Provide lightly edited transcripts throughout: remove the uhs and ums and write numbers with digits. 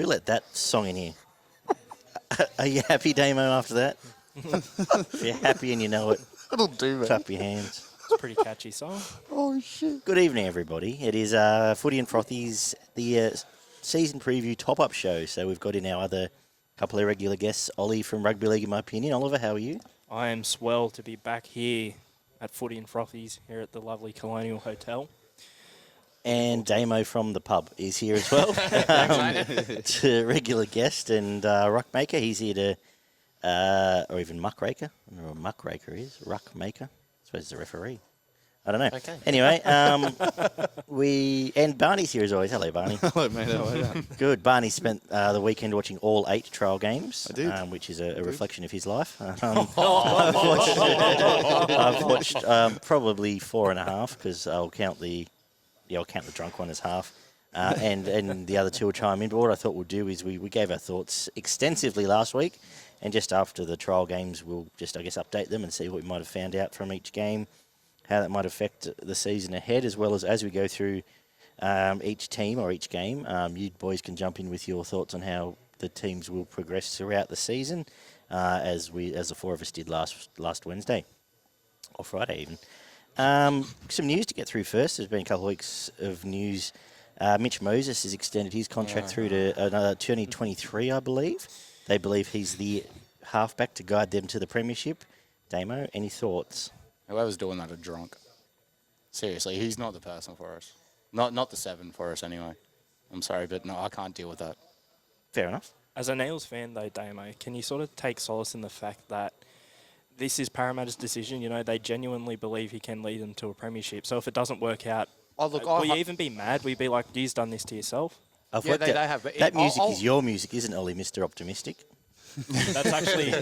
Who let that song in here? Are you happy, Damo, after that? If you're happy and you know it, That'll do, man. clap your hands. It's a pretty catchy song. Oh, shit. Good evening, everybody. It is Footy and Frothies, the season preview top-up show. So we've got in our other couple of regular guests, Ollie from Rugby League, in my opinion. Oliver, how are you? I am swell to be back here at Footy and Frothies here at the lovely Colonial Hotel. And Damo from the pub is here as well. It's a regular guest and Ruckmaker. He's here to, or even Muckraker. I don't know what Muckraker is. Ruckmaker. I suppose it's a referee. I don't know. Okay. Anyway, and Barney's here as always. Hello, Barney. Hello, mate. How are you? Good. Barney spent the weekend watching all 8 trial games. I did. Which is a reflection of his life. I've watched probably 4.5 because I'll count the drunk one as half. And the other 2 will chime in. But what I thought we'll do is we gave our thoughts extensively last week. And just after the trial games, we'll just, I guess, update them and see what we might have found out from each game, how that might affect the season ahead, as well as we go through each team or each game. You boys can jump in with your thoughts on how the teams will progress throughout the season, as the 4 of us did last Wednesday, or Friday even. Some news to get through first. There's been a couple of weeks of news. Mitch Moses has extended his contract through to another 2023, I believe. They believe he's the halfback to guide them to the premiership. Damo, any thoughts? Whoever's doing that are drunk. Seriously, he's not the person for us. Not the 7 for us anyway. I'm sorry, but no, I can't deal with that. Fair enough. As a Nails fan, though, Damo, can you sort of take solace in the fact that this is Parramatta's decision? You know, they genuinely believe he can lead them to a premiership. So if it doesn't work out, will you even be mad? Will you be like, you've done this to yourself? They have. But that music is your music, isn't Ollie, Mr. Optimistic? It's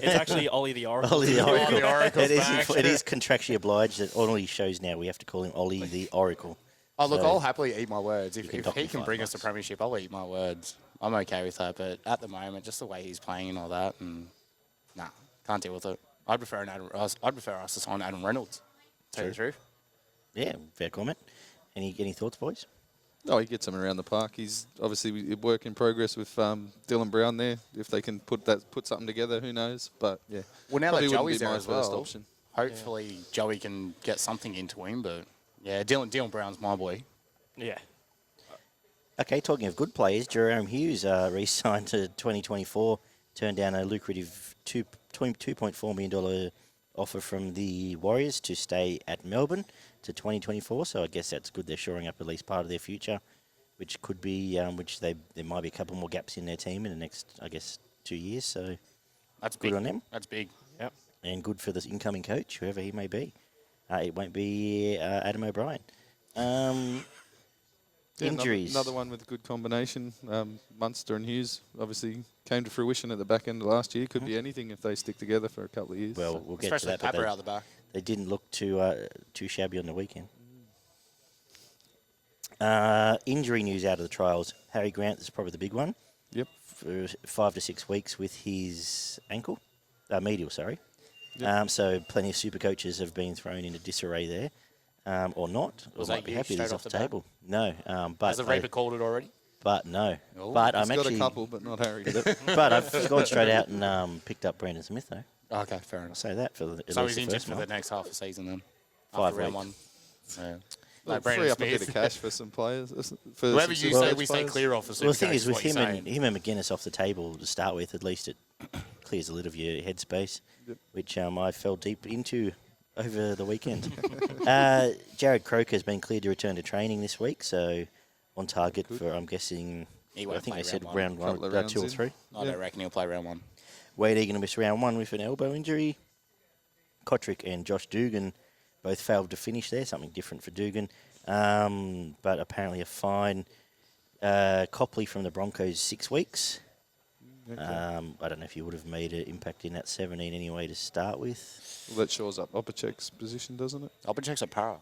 actually Ollie the Oracle. Ollie the Oracle. The Oracle's It is contractually obliged that on all these shows now we have to call him Ollie the Oracle. Oh, look, So I'll happily eat my words. If can he dock me can $5. bring us to premiership, I'll eat my words. I'm okay with that. But at the moment, just the way he's playing and all that, can't deal with it. I'd prefer us to sign Adam Reynolds. To tell you the truth. Yeah, fair comment. Any thoughts, boys? Oh, he gets him around the park. He's obviously a work in progress with Dylan Brown there. If they can put something together, who knows? But yeah. Well, now that Probably wouldn't Joey's be there my as first well, option. hopefully Joey can get something into him. But yeah, Dylan Brown's my boy. Yeah. Okay, talking of good players, Jerome Hughes re-signed to 2024, turned down a lucrative $2.4 million offer from the Warriors to stay at Melbourne to 2024. So I guess that's good. They're shoring up at least part of their future, which could be, there might be a couple more gaps in their team in the next, I guess, 2 years. So That's good big. on them. That's big. Yep. And good for the incoming coach, whoever he may be. It won't be Adam O'Brien. Injuries. Another one with a good combination. Munster and Hughes obviously came to fruition at the back end of last year. Could be anything if they stick together for a couple of years. Well, we'll get Especially to that. Pepper But out the back. they didn't look too shabby on the weekend. Injury news out of the trials. Harry Grant is probably the big one. Yep. For 5 to 6 weeks with his ankle, medial, sorry. Yep. So plenty of super coaches have been thrown into disarray there, or not. Was or that might be you happy straight he's off off the the bat? table. No, but Has the Reaper called it already? but no. Oh. But He's I'm got actually. a couple, but not Harry. But I've gone straight out and picked up Brandon Smith though. Okay, fair I'll enough. say that for the. at So least he's the injured first for one. the next half of the season then? 5 After round weeks. 1. Yeah. Well, Like free Brandon up a bit Smith. of cash for some players. For Whoever some you Super say Coach we stay players. clear off the Well, the Super thing is, with Coach, what you're saying. him and McGuinness off the table to start with, at least it clears a little of your headspace, which I fell deep into over the weekend. Jared Croker has been cleared to return to training this week, so on target for, I'm guessing, He I won't think play they said round one. round Couple of one, rounds 2 or in. 3. I don't reckon he'll play round 1. Wade Egan to miss round 1 with an elbow injury. Kotrick and Josh Dugan both failed to finish there, something different for Dugan. But apparently a fine. Copley from the Broncos, 6 weeks. Okay. I don't know if you would have made an impact in that 17 anyway to start with. Well, that shores up Opacek's position, doesn't it? Opacek's a para.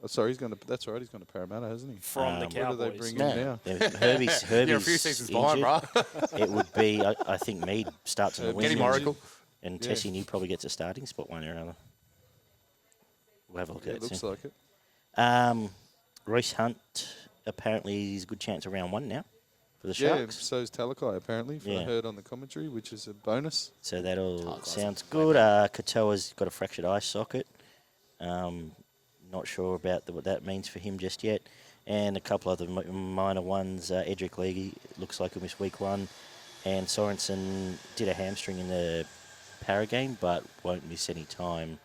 Oh, sorry, that's right. He's going to Parramatta, hasn't he? From the Where Where do Cowboys. they bring Yeah. him now? Herbie's You're a few seasons behind, injured. bro. It would be, I think Mead starts on the Get wing. him, Oracle. And Yeah. Tessie New probably gets a starting spot one or another. We'll have a look Yeah, at it it looks soon. like it. Royce Hunt, apparently he's a good chance of round 1 now for the Yeah, Sharks. so's Talakai apparently, from Yeah. I heard on the commentary, which is a bonus. So that all Talakai's sounds a good. Katoa's got a fractured eye socket. Not sure about what that means for him just yet. And a couple other minor ones. Edric Leahy looks like he'll miss week 1. And Sorensen did a hamstring in the para game, but won't miss any time.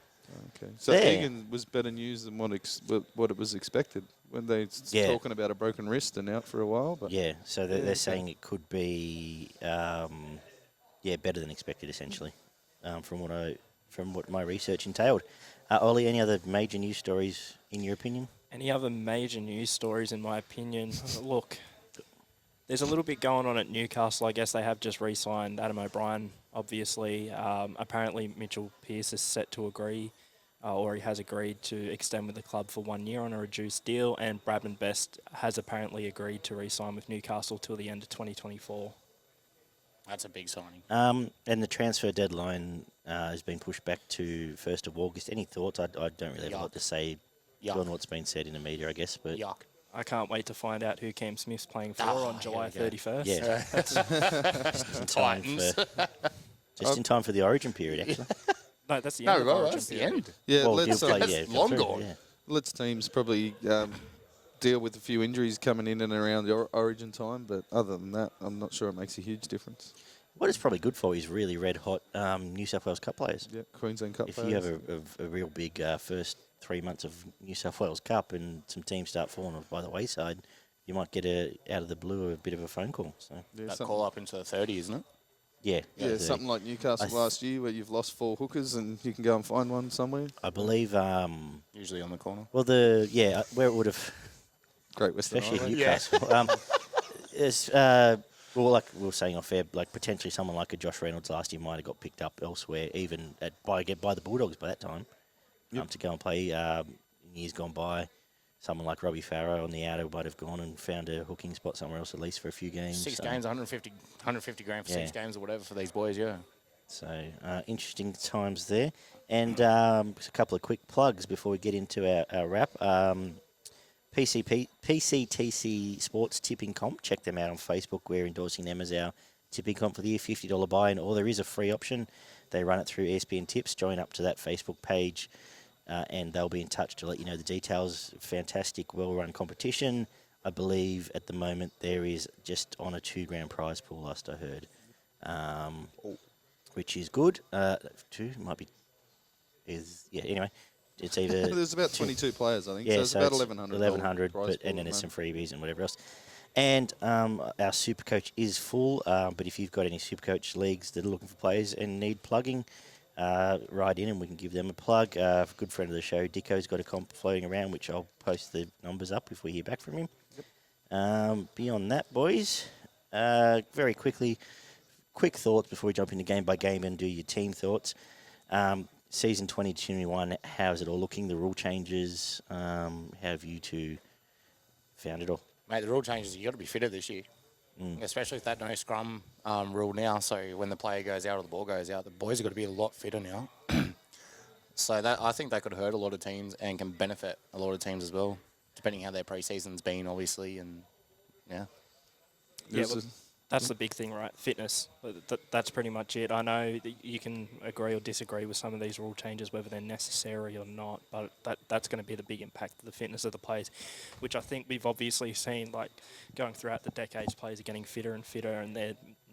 Okay. So There. Egan was better news than what it was expected when they Yeah. talking about a broken wrist and out for a while. But Yeah, so they're okay. saying it could be, better than expected, essentially, from what my research entailed. Ollie, any other major news stories in your opinion? Any other major news stories, in my opinion? Look, there's a little bit going on at Newcastle. I guess they have just re-signed Adam O'Brien, obviously. Apparently, Mitchell Pearce is set to agree, or he has agreed to extend with the club for 1 year on a reduced deal, and Bradman Best has apparently agreed to re-sign with Newcastle till the end of 2024. That's a big signing. And the transfer deadline has been pushed back to 1st of August. Any thoughts? I don't really have a lot to say on what's been said in the media, I guess. But Yuck. I can't wait to find out who Cam Smith's playing for Oh, on July here we 31st. yeah, just in time Titans. just in time for the Origin period, actually. No, that's the No, end of well, Origin that's the period. end. yeah, Well, let's he'll play, that's long gone. Yeah. let's teams probably deal with a few injuries coming in and around the Origin time. But other than that, I'm not sure it makes a huge difference. What it's probably good for is really red-hot New South Wales Cup players. Yeah, Queensland Cup If players. you have a real big first 3 months of New South Wales Cup and some teams start falling off by the wayside, you might get out of the blue a bit of a phone call. So yeah, That something, call up into the 30, isn't it? yeah, yeah, something like Newcastle last year where you've lost 4 hookers and you can go and find one somewhere. I believe. Usually on the corner. Well, where it would have, Great Western especially Highway. Newcastle. Well, like we were saying off air, like potentially someone like a Josh Reynolds last year might have got picked up elsewhere, even by the Bulldogs by that time, to go and play in years gone by. Someone like Robbie Farrow on the outer might have gone and found a hooking spot somewhere else, at least for a few games. 6 so, games, 150 grand for 6 games or whatever for these boys, yeah. So interesting times there. And just a couple of quick plugs before we get into our wrap. PCTC Sports Tipping Comp. Check them out on Facebook. We're endorsing them as our tipping comp for the year, $50 buy-in, or there is a free option. They run it through ESPN Tips. Join up to that Facebook page, and they'll be in touch to let you know the details. Fantastic, well-run competition. I believe at the moment there is just on a $2,000 prize pool, last I heard, which is good. 2 might be anyway. It's either There's about 22 players, I think. yeah, so it's about 1,100. 1,100, prize and then pool, there's mate. some freebies and whatever else. And our Super Coach is full, but if you've got any Super Coach leagues that are looking for players and need plugging, write in and we can give them a plug. A good friend of the show, Dicko's got a comp floating around, which I'll post the numbers up if we hear back from him. Beyond that, boys, very quickly, quick thoughts before we jump into game by game and do your team thoughts. Season 2021, how's it all looking? The rule changes, how have you two found it all? Mate, the rule changes, you got to be fitter this year. Especially with that no scrum rule now. So when the player goes out or the ball goes out, the boys have got to be a lot fitter now. So that I think that could hurt a lot of teams and can benefit a lot of teams as well, depending how their pre-season's been, obviously. And yeah. Yeah, well, that's the big thing, right? Fitness. That's pretty much it. I know that you can agree or disagree with some of these rule changes, whether they're necessary or not, but that's going to be the big impact of the fitness of the players, which I think we've obviously seen, like, going throughout the decades, players are getting fitter and fitter, and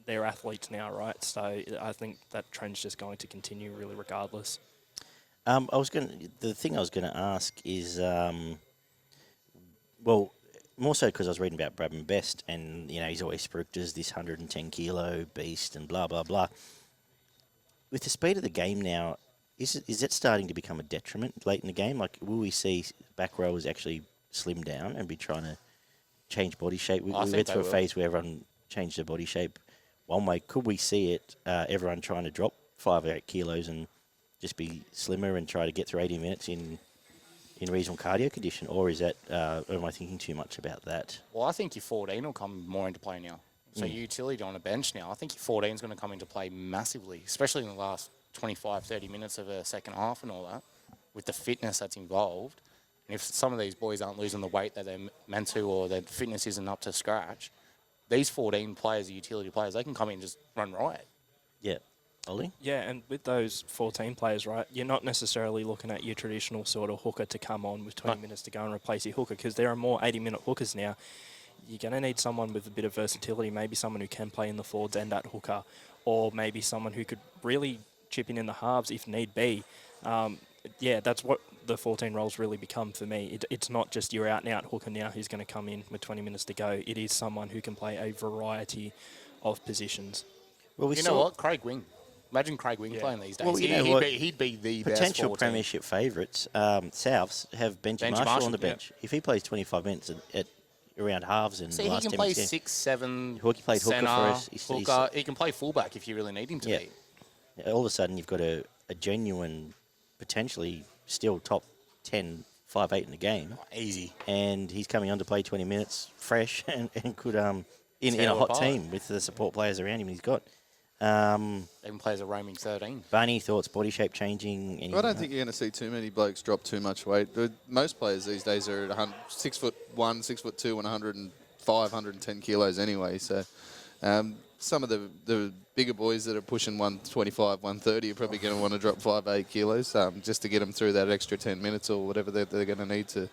they're athletes now, right? So I think that trend's just going to continue, really, regardless. The thing I was going to ask is, more so because I was reading about Bradman Best, and he's always spooked as this 110 kilo beast and blah blah blah. With the speed of the game now, is it starting to become a detriment late in the game? Like, will we see back rowers actually slim down and be trying to change body shape? We went through a phase where everyone changed their body shape one way. Could we see it? Everyone trying to drop 5 or 8 kilos and just be slimmer and try to get through 80 minutes in reasonable cardio condition, or is that am I thinking too much about that? Well, I think your 14 will come more into play now. So your utility on a bench now, I think your 14 is going to come into play massively, especially in the last 25, 30 minutes of a second half and all that, with the fitness that's involved. And if some of these boys aren't losing the weight that they're meant to, or their fitness isn't up to scratch, these 14 players are utility players. They can come in and just run riot. Yeah. Ollie? Yeah, and with those 14 players, right, you're not necessarily looking at your traditional sort of hooker to come on with 20 minutes to go and replace your hooker, because there are more 80-minute hookers now. You're going to need someone with a bit of versatility, maybe someone who can play in the forwards and at hooker, or maybe someone who could really chip in the halves if need be. Yeah, that's what the 14 roles really become for me. It's not just your out-and-out hooker now who's going to come in with 20 minutes to go. It is someone who can play a variety of positions. Well, you know what? Craig Wing. Imagine Craig Wing playing these days. Well, he'd be the potential best premiership favourites. Souths have Benji Marshall on the bench. If he plays 25 minutes at around halves in the last 10 minutes, he can play 6, 7. He played hooker for us. He can play fullback if you really need him to be. Yeah, all of a sudden, you've got a genuine, potentially still top 10, 5'8" in the game. Easy. And he's coming on to play 20 minutes fresh and could in a hot team with the support players around him he's got. Even plays a roaming 13. Barney, thoughts, body shape changing? I don't think you're going to see too many blokes drop too much weight. Most players these days are at 6'1", 6'2", and 105, 110 kilos anyway. So some of the bigger boys that are pushing 125, 130 are probably going to want to drop 5-8 kilos just to get them through that extra 10 minutes or whatever they're going to need to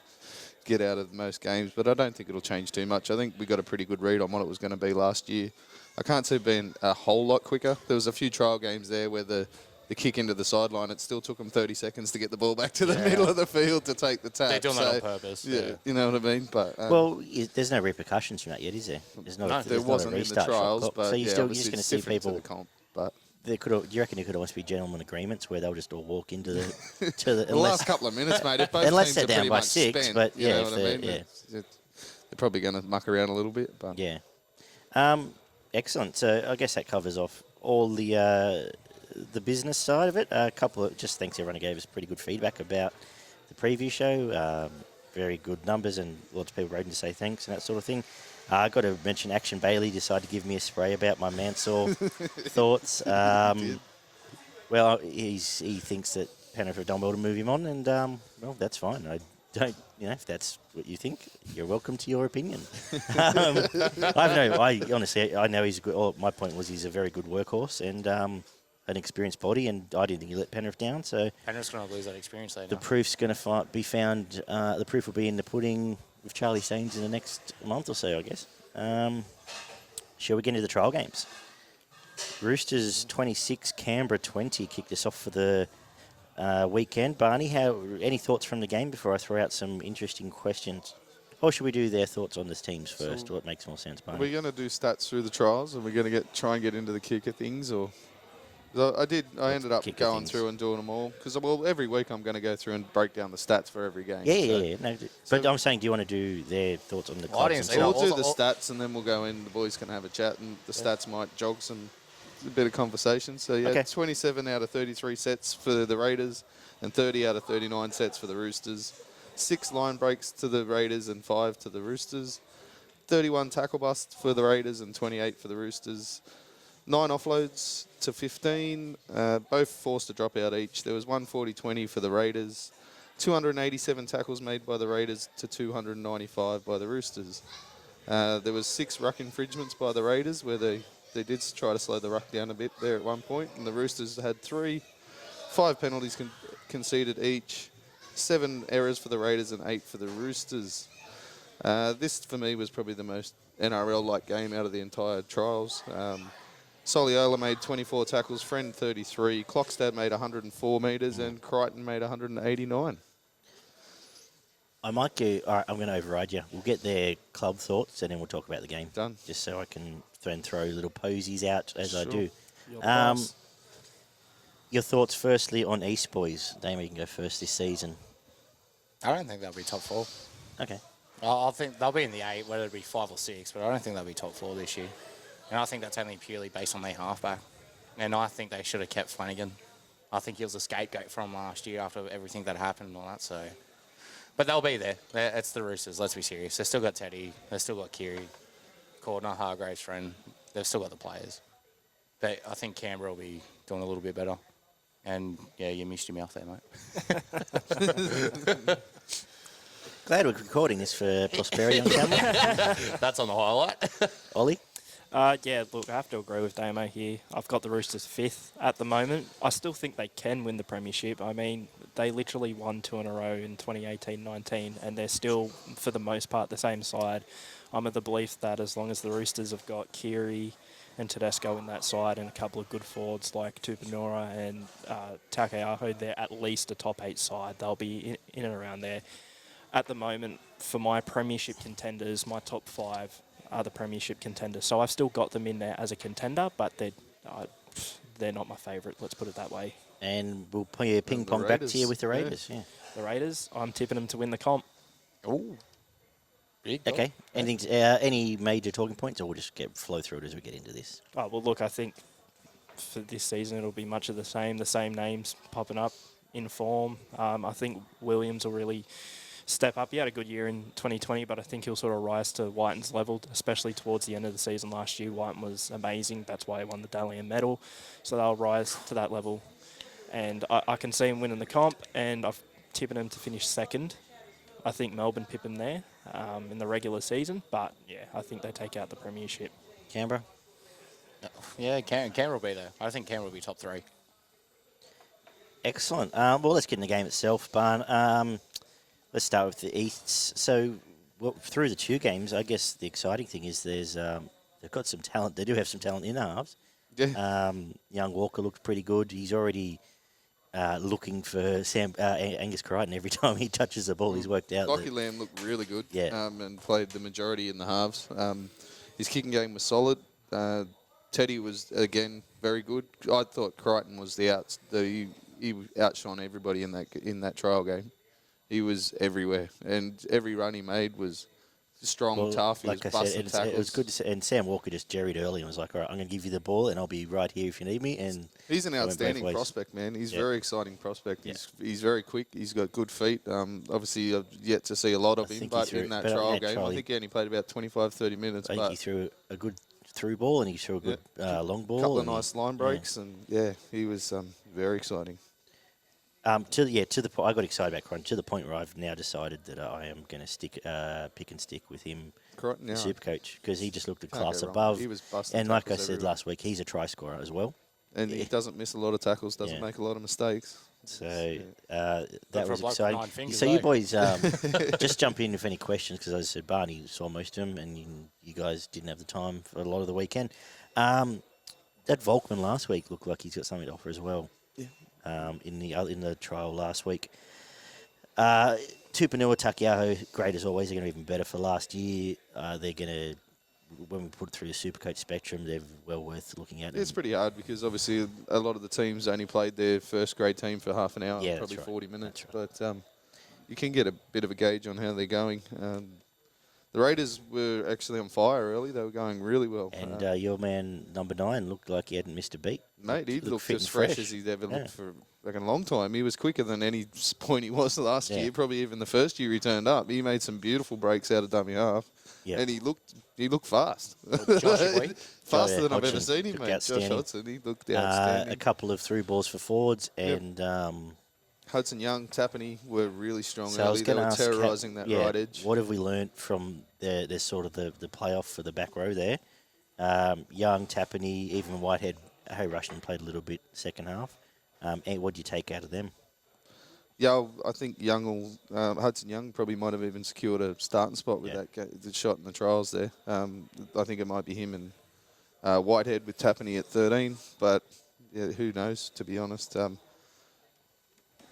get out of most games. But I don't think it'll change too much. I think we got a pretty good read on what it was going to be last year. I can't see it being a whole lot quicker. There was a few trial games there where the kick into the sideline, it still took them 30 seconds to get the ball back to the middle of the field to take the tap. They're doing that on purpose. Yeah, you know what I mean? But there's no repercussions from that yet, is there? There wasn't in the trials, but so you're just going to see people. But do you reckon there could almost be gentlemen agreements where they'll just all walk into the the last couple of minutes, mate. If both unless teams they're are down pretty by much 6, spent, but you know what I mean? They're probably going to muck around a little bit, but excellent. So I guess that covers off all the business side of it. A couple of thanks everyone who gave us pretty good feedback about the preview show. Very good numbers and lots of people wrote in to say thanks and that sort of thing. I got to mention Action Bailey decided to give me a spray about my Mansell thoughts. Well, he thinks that Penrith have done well to move him on, and well, that's fine. I don't, if that's what you think, you're welcome to your opinion. I honestly know he's good. My point was he's a very good workhorse and an experienced body, and I didn't think he let Penrith down. So Penrith's going to lose that experience later. The proof's going to be found. The proof will be in the pudding with Charlie Staines in the next month or so, I guess. Shall we get into the trial games? Roosters 26, Canberra 20 kicked us off for the weekend. Barney, any thoughts from the game before I throw out some interesting questions? Or should we do their thoughts on the teams first? What makes more sense, Barney? Are we going to do stats through the trials, and we're going to try and get into the kicker things, or? I ended up going through and doing them all because every week I'm going to go through and break down the stats for every game. Yeah. No, but I'm saying, do you want to do their thoughts on the clubs? We'll do the stats and then we'll go in. The boys can have a chat and the stats might jog a bit of conversation. So 27 out of 33 sets for the Raiders and 30 out of 39 sets for the Roosters. 6 line breaks to the Raiders and 5 to the Roosters. 31 tackle busts for the Raiders and 28 for the Roosters. 9 offloads to 15, both forced a drop out each. There was 140-20 for the Raiders, 287 tackles made by the Raiders to 295 by the Roosters. There was 6 ruck infringements by the Raiders where they did try to slow the ruck down a bit there at one point, and the Roosters had 3. 5 penalties conceded each, 7 errors for the Raiders and 8 for the Roosters. This, for me, was probably the most NRL-like game out of the entire trials. Soliola made 24 tackles, Friend 33, Clockstad made 104 metres, and Crichton made 189. I might go. All right, I'm going to override you. We'll get their club thoughts, and then we'll talk about the game. Done. Just so I can throw little posies out as I do. Your thoughts, firstly, on East Boys. Damo, you can go first this season. I don't think they'll be top 4. Okay. I think they'll be in the 8, whether it be 5 or 6, but I don't think they'll be top 4 this year. And I think that's only purely based on their halfback. And I think they should have kept Flanagan. I think he was a scapegoat from last year after everything that happened and all that. So, but they'll be there. It's the Roosters, let's be serious. They've still got Teddy. They've still got Kiri, Cordner, Hargraves, Friend. They've still got the players. But I think Canberra will be doing a little bit better. And, yeah, you missed your mouth there, mate. Glad we're recording this for posterity on camera. That's on the highlight. Ollie? Yeah, look, I have to agree with Damo here. I've got the Roosters 5th at the moment. I still think they can win the premiership. I mean, they literally won 2 in a row in 2018-19, and they're still, for the most part, the same side. I'm of the belief that as long as the Roosters have got Kiri and Tedesco in that side and a couple of good forwards like Tupanura and Takeaho, they're at least a top 8 side. They'll be in and around there. At the moment, for my premiership contenders, my top 5 are the premiership contenders. So I've still got them in there as a contender, but they're not my favourite, let's put it that way. And we'll ping pong back to you with the Raiders. Yeah. The Raiders, I'm tipping them to win the comp. Ooh. Big Okay. Any major talking points, or we'll just flow through it as we get into this? Oh, well, look, I think for this season it'll be much of the same names popping up in form. I think Williams will really step up. He had a good year in 2020, but I think he'll sort of rise to Whiten's level, especially towards the end of the season last year. Whiten was amazing. That's why he won the Dalian medal. So they'll rise to that level. And I can see him winning the comp, and I've tipping him to finish 2nd. I think Melbourne pip him there in the regular season, but yeah, I think they take out the premiership. Canberra? Yeah, Canberra will be there. I think Canberra will be top 3. Excellent. Well, let's get in the game itself, Barn. Let's start with the Easts. So, through the 2 games, I guess the exciting thing is they've got some talent. They do have some talent in the halves. Yeah. Young Walker looked pretty good. He's already looking for Angus Crichton every time he touches the ball. He's worked out. Lockie Lamb looked really good. Yeah. And played the majority in the halves. His kicking game was solid. Teddy was, again, very good. I thought Crichton was he outshone everybody in that trial game. He was everywhere, and every run he made was strong, tough. He like was I said, busting tackles. it was good to see. And Sam Walker just jerried early and was like, all right, I'm going to give you the ball and I'll be right here if you need me. And he's an outstanding prospect, man. He's a very exciting prospect. He's very quick. He's got good feet. Obviously, I've yet to see a lot of him, but in that trial game, I think he only played about 25, 30 minutes. I think he threw a good through ball and he threw a good long ball. A couple of nice line breaks, and he was very exciting. To the point, I got excited about Crichton to the point where I've now decided that I am going to pick and stick with him, Supercoach, because he just looked a class above. He was busting. And like I said last week, he's a try scorer as well. And he doesn't miss a lot of tackles, doesn't make a lot of mistakes. So that was exciting. So you boys just jump in with any questions, because as I said, Barney saw most of them, and you guys didn't have the time for a lot of the weekend. That Volkman last week looked like he's got something to offer as well. Yeah. In the trial last week. Tupanua, Takeaho, great as always. They're going to be even better for last year. They're going to, when we put it through the Supercoach spectrum, they're well worth looking at. It's pretty hard because obviously a lot of the teams only played their first grade team for half an hour, Yeah, probably that's 40 minutes. That's right. But you can get a bit of a gauge on how they're going. The Raiders were actually on fire early. They were going really well. And your man, number 9, looked like he hadn't missed a beat. Mate, he looked fit as and fresh as he's ever looked for like a long time. He was quicker than any point he was last year, probably even the first year he turned up. He made some beautiful breaks out of dummy half. Yep. And he looked fast. Faster than I've ever seen him, mate. Josh Hodgson, he looked outstanding. A couple of through balls for forwards and... Hudson Young, Tapani were really strong early. They were terrorising that right edge. What have we learnt from the sort of the playoff for the back row there? Young, Tapani, even Whitehead, Harry Rushton played a little bit second half. And what do you take out of them? Yeah, I think Hudson Young probably might have even secured a starting spot with that shot in the trials there. I think it might be him and Whitehead with Tapani at 13, but who knows, to be honest.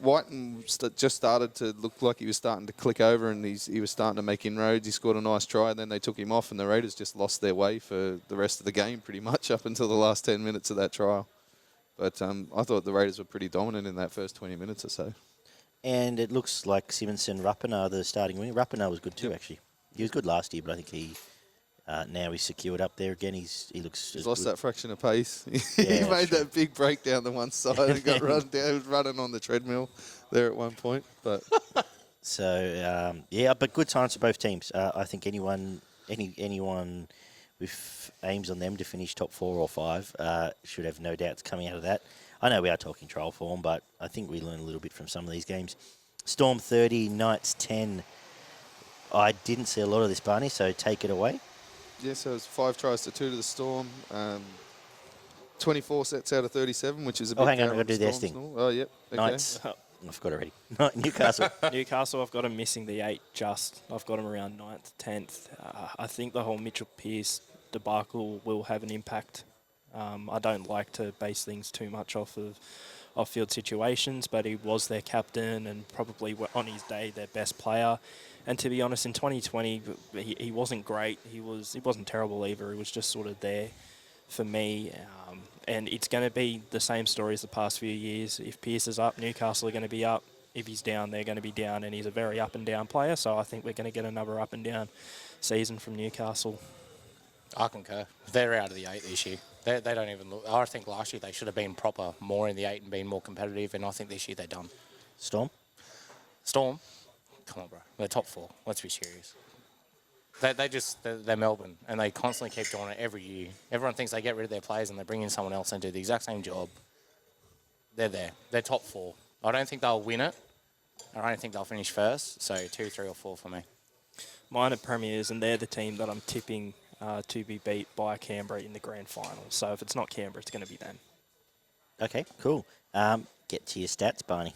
Whiten just started to look like he was starting to click over, and he was starting to make inroads. He scored a nice try, and then they took him off, and the Raiders just lost their way for the rest of the game pretty much up until the last 10 minutes of that trial. But I thought the Raiders were pretty dominant in that first 20 minutes or so. And it looks like Simonson Rapana, the starting wing. Rapana was good too, actually. He was good last year, but I think now he's secured up there again. He looks. He's lost that fraction of pace. Yeah, he made that big break down the one side and got run down. He was running on the treadmill there at one point. But but good times for both teams. I think anyone with aims on them to finish top 4 or 5 should have no doubts coming out of that. I know we are talking trial form, but I think we learn a little bit from some of these games. Storm 30, Knights 10. I didn't see a lot of this, Barney, so take it away. Yeah, so it's 5 tries to 2 to the Storm. 24 sets out of 37, which is a bit hang on, down I've got to do the Storm's thing. normal. Oh, yep. Okay. Knights. I forgot already. Newcastle. Newcastle, I've got them missing the 8 just. I've got them around 9th, 10th. I think the whole Mitchell Pearce debacle will have an impact. I don't like to base things too much off of off-field situations, but he was their captain and probably on his day their best player. And to be honest, in 2020, he wasn't great. He wasn't terrible either. He was just sort of there for me. And it's going to be the same story as the past few years. If Pearce is up, Newcastle are going to be up. If he's down, they're going to be down. And he's a very up and down player. So I think we're going to get another up and down season from Newcastle. I concur. They're out of the 8 this year. They don't even look. I think last year they should have been proper more in the 8 and been more competitive. And I think this year they're done. Storm. Come on, bro. They're top 4. Let's be serious. They're Melbourne, and they constantly keep doing it every year. Everyone thinks they get rid of their players and they bring in someone else and do the exact same job. They're there. They're top 4. I don't think they'll win it. I don't think they'll finish first. So 2, 3, or 4 for me. Mine are Premiers, and they're the team that I'm tipping to be beat by Canberra in the grand final. So if it's not Canberra, it's going to be them. Okay, cool. Get to your stats, Barney.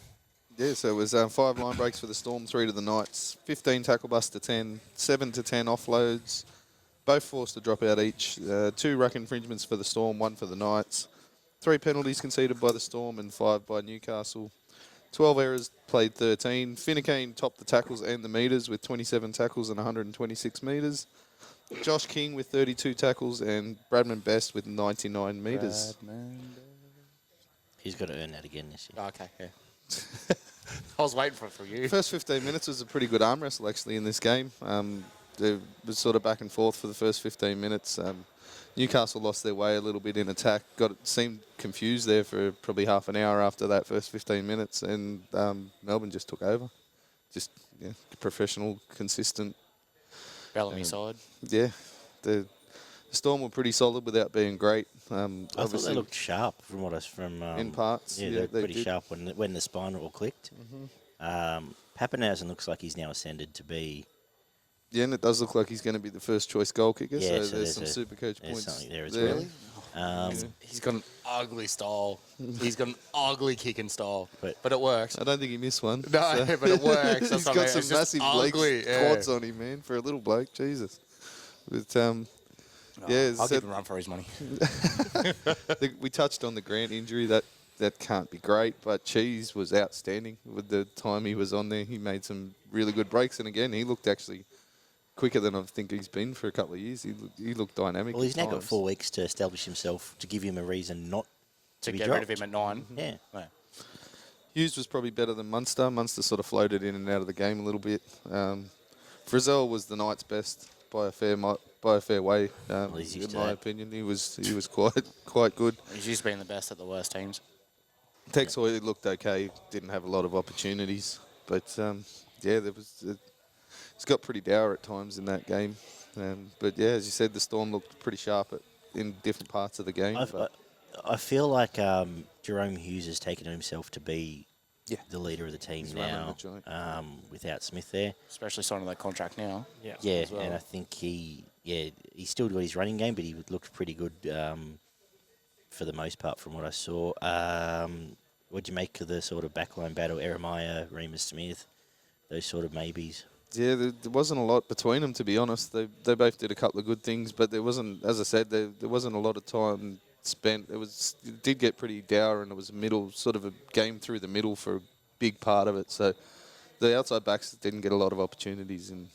Yeah, so it was 5 line breaks for the Storm, 3 to the Knights, 15 tackle busts to 10, 7 to 10 offloads, both forced to drop out each, 2 ruck infringements for the Storm, 1 for the Knights, 3 penalties conceded by the Storm and 5 by Newcastle, 12 errors, played 13. Finucane topped the tackles and the metres with 27 tackles and 126 metres. Josh King with 32 tackles and Bradman Best with 99 metres. He's got to earn that again this year. Okay, yeah. I was waiting for it for you. First 15 minutes was a pretty good arm wrestle actually in this game. It was sort of back and forth for the first 15 minutes. Newcastle lost their way a little bit in attack. Seemed confused there for probably half an hour after that first 15 minutes, and Melbourne just took over. Just professional, consistent. Bellamy side. Yeah, the Storm were pretty solid without being great. I thought they looked sharp from what I from in parts. Yeah, they're pretty sharp when the spine all clicked. Pappenhausen looks like he's now ascended to be. Yeah, and it does look like he's going to be the first choice goal kicker. Yeah, so there's some super coach points something there as there. well. He's got an ugly style. He's got an ugly kicking style, but it works. I don't think he missed one. No, but it works. He's got some massive legs, quads on him, man, for a little bloke. Jesus. But, I'll give him a run for his money. We touched on the Grant injury. That can't be great, but Cheese was outstanding with the time he was on there. He made some really good breaks, and again, he looked actually quicker than I think he's been for a couple of years. He looked dynamic. Well, he's now got 4 weeks to establish himself, to give him a reason not to be get dropped. rid of him at 9. Yeah. Hughes was probably better than Munster. Munster sort of floated in and out of the game a little bit. Frizzell was the Knights' best by a fair way, in my opinion. He was quite good. He's used to being the best at the worst teams. Tex Hoy looked okay. Didn't have a lot of opportunities, but it's got pretty dour at times in that game. But yeah, as you said, the Storm looked pretty sharp in different parts of the game. I feel like Jerome Hughes has taken it himself to be the leader of the team now, without Smith there. Especially signing that contract now. Yeah, well. And I think he's still got his running game, but he looked pretty good for the most part from what I saw. What'd you make of the sort of backline battle, Eremiah, Remus Smith, those sort of maybes? Yeah, there wasn't a lot between them, to be honest. They both did a couple of good things, but there wasn't, as I said, there wasn't a lot of time spent. It did get pretty dour, and it was sort of a game through the middle for a big part of it. So the outside backs didn't get a lot of opportunities in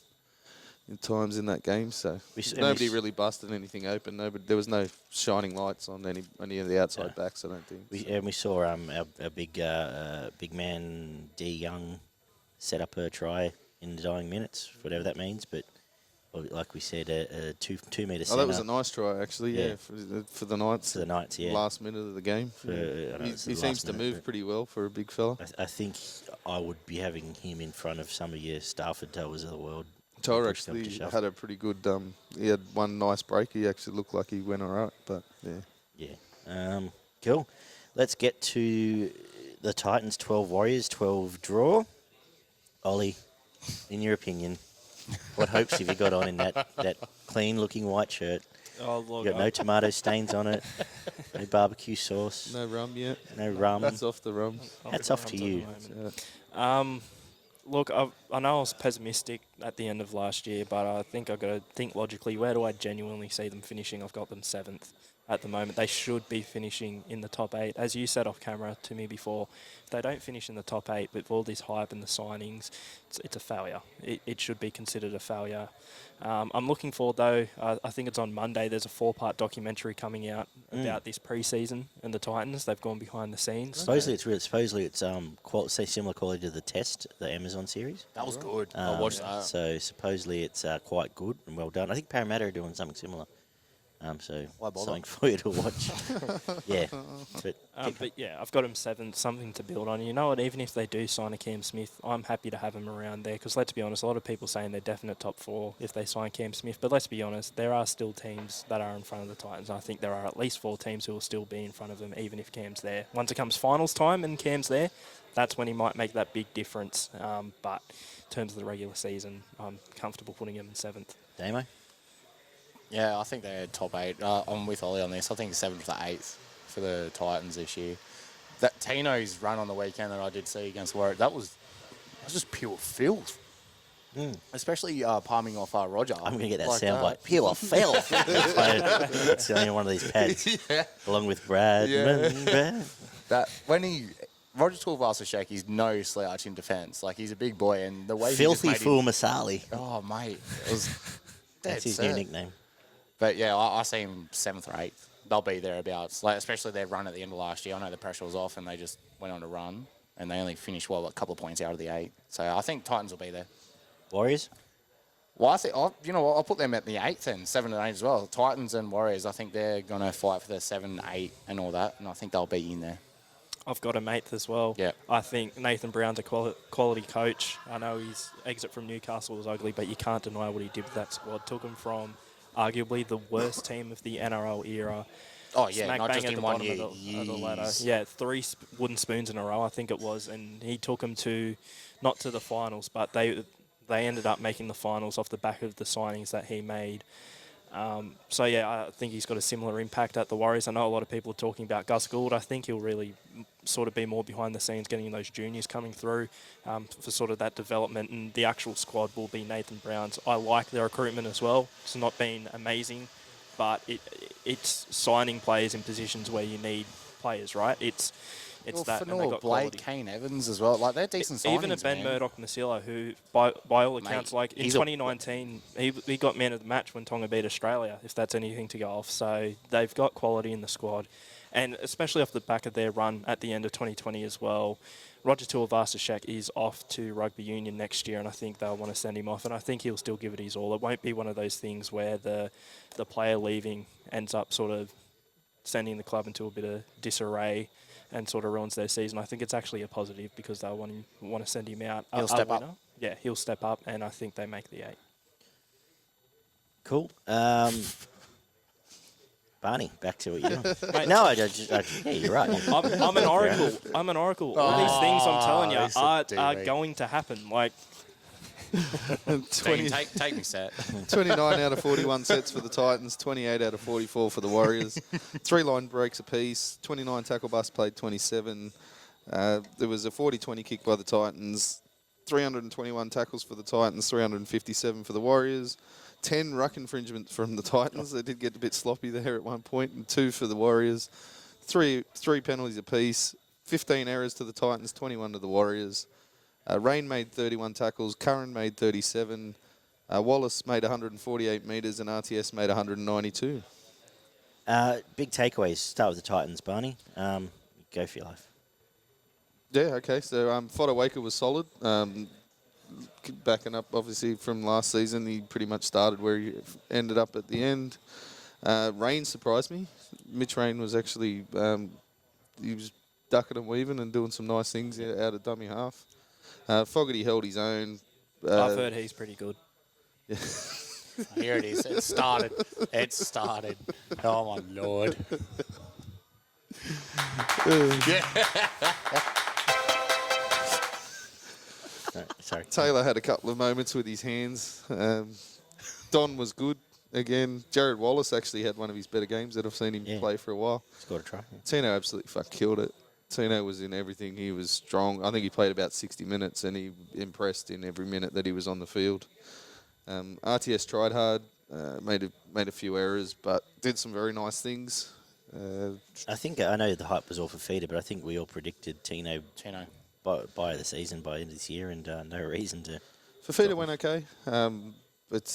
times in that game. So nobody really busted anything open. There was no shining lights on any of the outside backs, I don't think. We saw our big man D Young set up a try in the dying minutes, whatever that means. But like we said, a 2 metre centre. Oh, that was a nice try, actually, for the Knights. For the Knights, yeah. Last minute of the game. He seems to move pretty well for a big fella. I think I would be having him in front of some of your Stafford Towers of the world. Tyler actually had a pretty good, he had one nice break. He actually looked like he went all right, but yeah. Yeah. Cool. Let's get to the Titans 12 Warriors 12 draw. Ollie, in your opinion, What hopes have you got on in that clean-looking white shirt? Oh, look, You got no tomato stains on it, no barbecue sauce, No rum yet. no rum. That's off the rum. Hats off to you. Look, I know I was pessimistic at the end of last year, but I think I've got to think logically. Where do I genuinely see them finishing? I've got them 7th at the moment. They should be finishing in the top 8. As you said off camera to me before, if they don't finish in the top 8 with all this hype and the signings, it's a failure. It should be considered a failure. I'm looking forward, though. I think it's on Monday. There's a 4-part documentary coming out about this pre-season and the Titans. They've gone behind the scenes. Supposedly it's say similar quality to The Test, the Amazon series. That was good. I watched that. So supposedly it's quite good and well done. I think Parramatta are doing something similar. So something for you to watch. Yeah. But yeah, I've got him 7th, something to build on. You know what, even if they do sign a Cam Smith, I'm happy to have him around there because let's be honest, a lot of people saying they're definite top 4 if they sign Cam Smith. But let's be honest, there are still teams that are in front of the Titans. I think there are at least 4 teams who will still be in front of them even if Cam's there. Once it comes finals time and Cam's there, that's when he might make that big difference. But in terms of the regular season, I'm comfortable putting him in 7th. Damo? Yeah, I think they're top 8. I'm with Ollie on this. I think 7th to 8th for the Titans this year. That Tino's run on the weekend that I did see against Warwick, that was just pure filth. Especially palming off Roger. I'm going to get that sound like pure filth. It's the only one of these pads. Yeah. Along with Brad. Yeah. Roger Tuivasa-Sheck is no slouch in defence. Like, he's a big boy, and the way Filthy Fool Masali. Oh, mate. It was That's his new nickname. But, yeah, I see him 7th or 8th. They'll be thereabouts, like, especially their run at the end of last year. I know the pressure was off, and they just went on a run, and they only finished, a couple of points out of the 8. So I think Titans will be there. Warriors? Well, I think, I'll put them at the 8th and 7 and 8 as well. Titans and Warriors, I think they're going to fight for the 7, 8 and all that, and I think they'll be in there. I've got him 8th as well. Yeah. I think Nathan Brown's a quality coach. I know his exit from Newcastle was ugly, but you can't deny what he did with that squad. Took him from arguably the worst team of the NRL era. Oh, yeah, smack not bang just at in the one bottom year. of the ladder. Yeah, 3 wooden spoons in a row, I think it was, and he took them to, not to the finals, but they ended up making the finals off the back of the signings that he made. So, yeah, I think he's got a similar impact at the Warriors. I know a lot of people are talking about Gus Gould. I think he'll really sort of be more behind the scenes, getting those juniors coming through for sort of that development, and the actual squad will be Nathan Brown's. I like their recruitment as well. It's not been amazing, but it's signing players in positions where you need players, right? It's that, and they got Blake, quality. Kane Evans as well. Like, they're decent signings, Even a Ben Murdoch-Masila, who, by all accounts, like in 2019, he got man of the match when Tonga beat Australia, if that's anything to go off. So they've got quality in the squad. And especially off the back of their run at the end of 2020 as well, Roger Tuivasa-Sheck is off to rugby union next year, and I think they'll want to send him off, and I think he'll still give it his all. It won't be one of those things where the player leaving ends up sort of sending the club into a bit of disarray and sort of ruins their season. I think it's actually a positive because they'll want to send him out. He'll step up. Yeah, he'll step up, and I think they make the 8. Cool. Barney, back to what you're doing. No, yeah, you're right. I'm an oracle. I'm an oracle. All these things I'm telling you are going to happen. Like, 20, take me, set. 29 out of 41 sets for the Titans, 28 out of 44 for the Warriors. 3 line breaks apiece, 29 tackle busts played 27. There was a 40-20 kick by the Titans, 321 tackles for the Titans, 357 for the Warriors. 10 ruck infringements from the Titans. They did get a bit sloppy there at one point, and 2 for the Warriors. Three penalties apiece, 15 errors to the Titans, 21 to the Warriors. Rain made 31 tackles, Curran made 37, Wallace made 148 metres, and RTS made 192. Big takeaways. Start with the Titans, Barney. Go for your life. Yeah, okay. So Footy Walker was solid. Backing up, obviously, from last season, he pretty much started where he ended up at the end. Rain surprised me. Mitch Rain was actually, he was ducking and weaving and doing some nice things out of dummy half. Fogarty held his own. I've heard he's pretty good. Yeah. Here it is. It started. Oh, my Lord. Sorry. Taylor had a couple of moments with his hands. Don was good. Again, Jared Wallace actually had one of his better games that I've seen him play for a while. Scored a try. Yeah. Tino absolutely killed it. Tino was in everything. He was strong. I think he played about 60 minutes and he impressed in every minute that he was on the field. RTS tried hard, made a few errors, but did some very nice things. I know the hype was all for Feeder, but I think we all predicted Tino by the season, by the end of this year, and no reason to... Fafita went okay. It's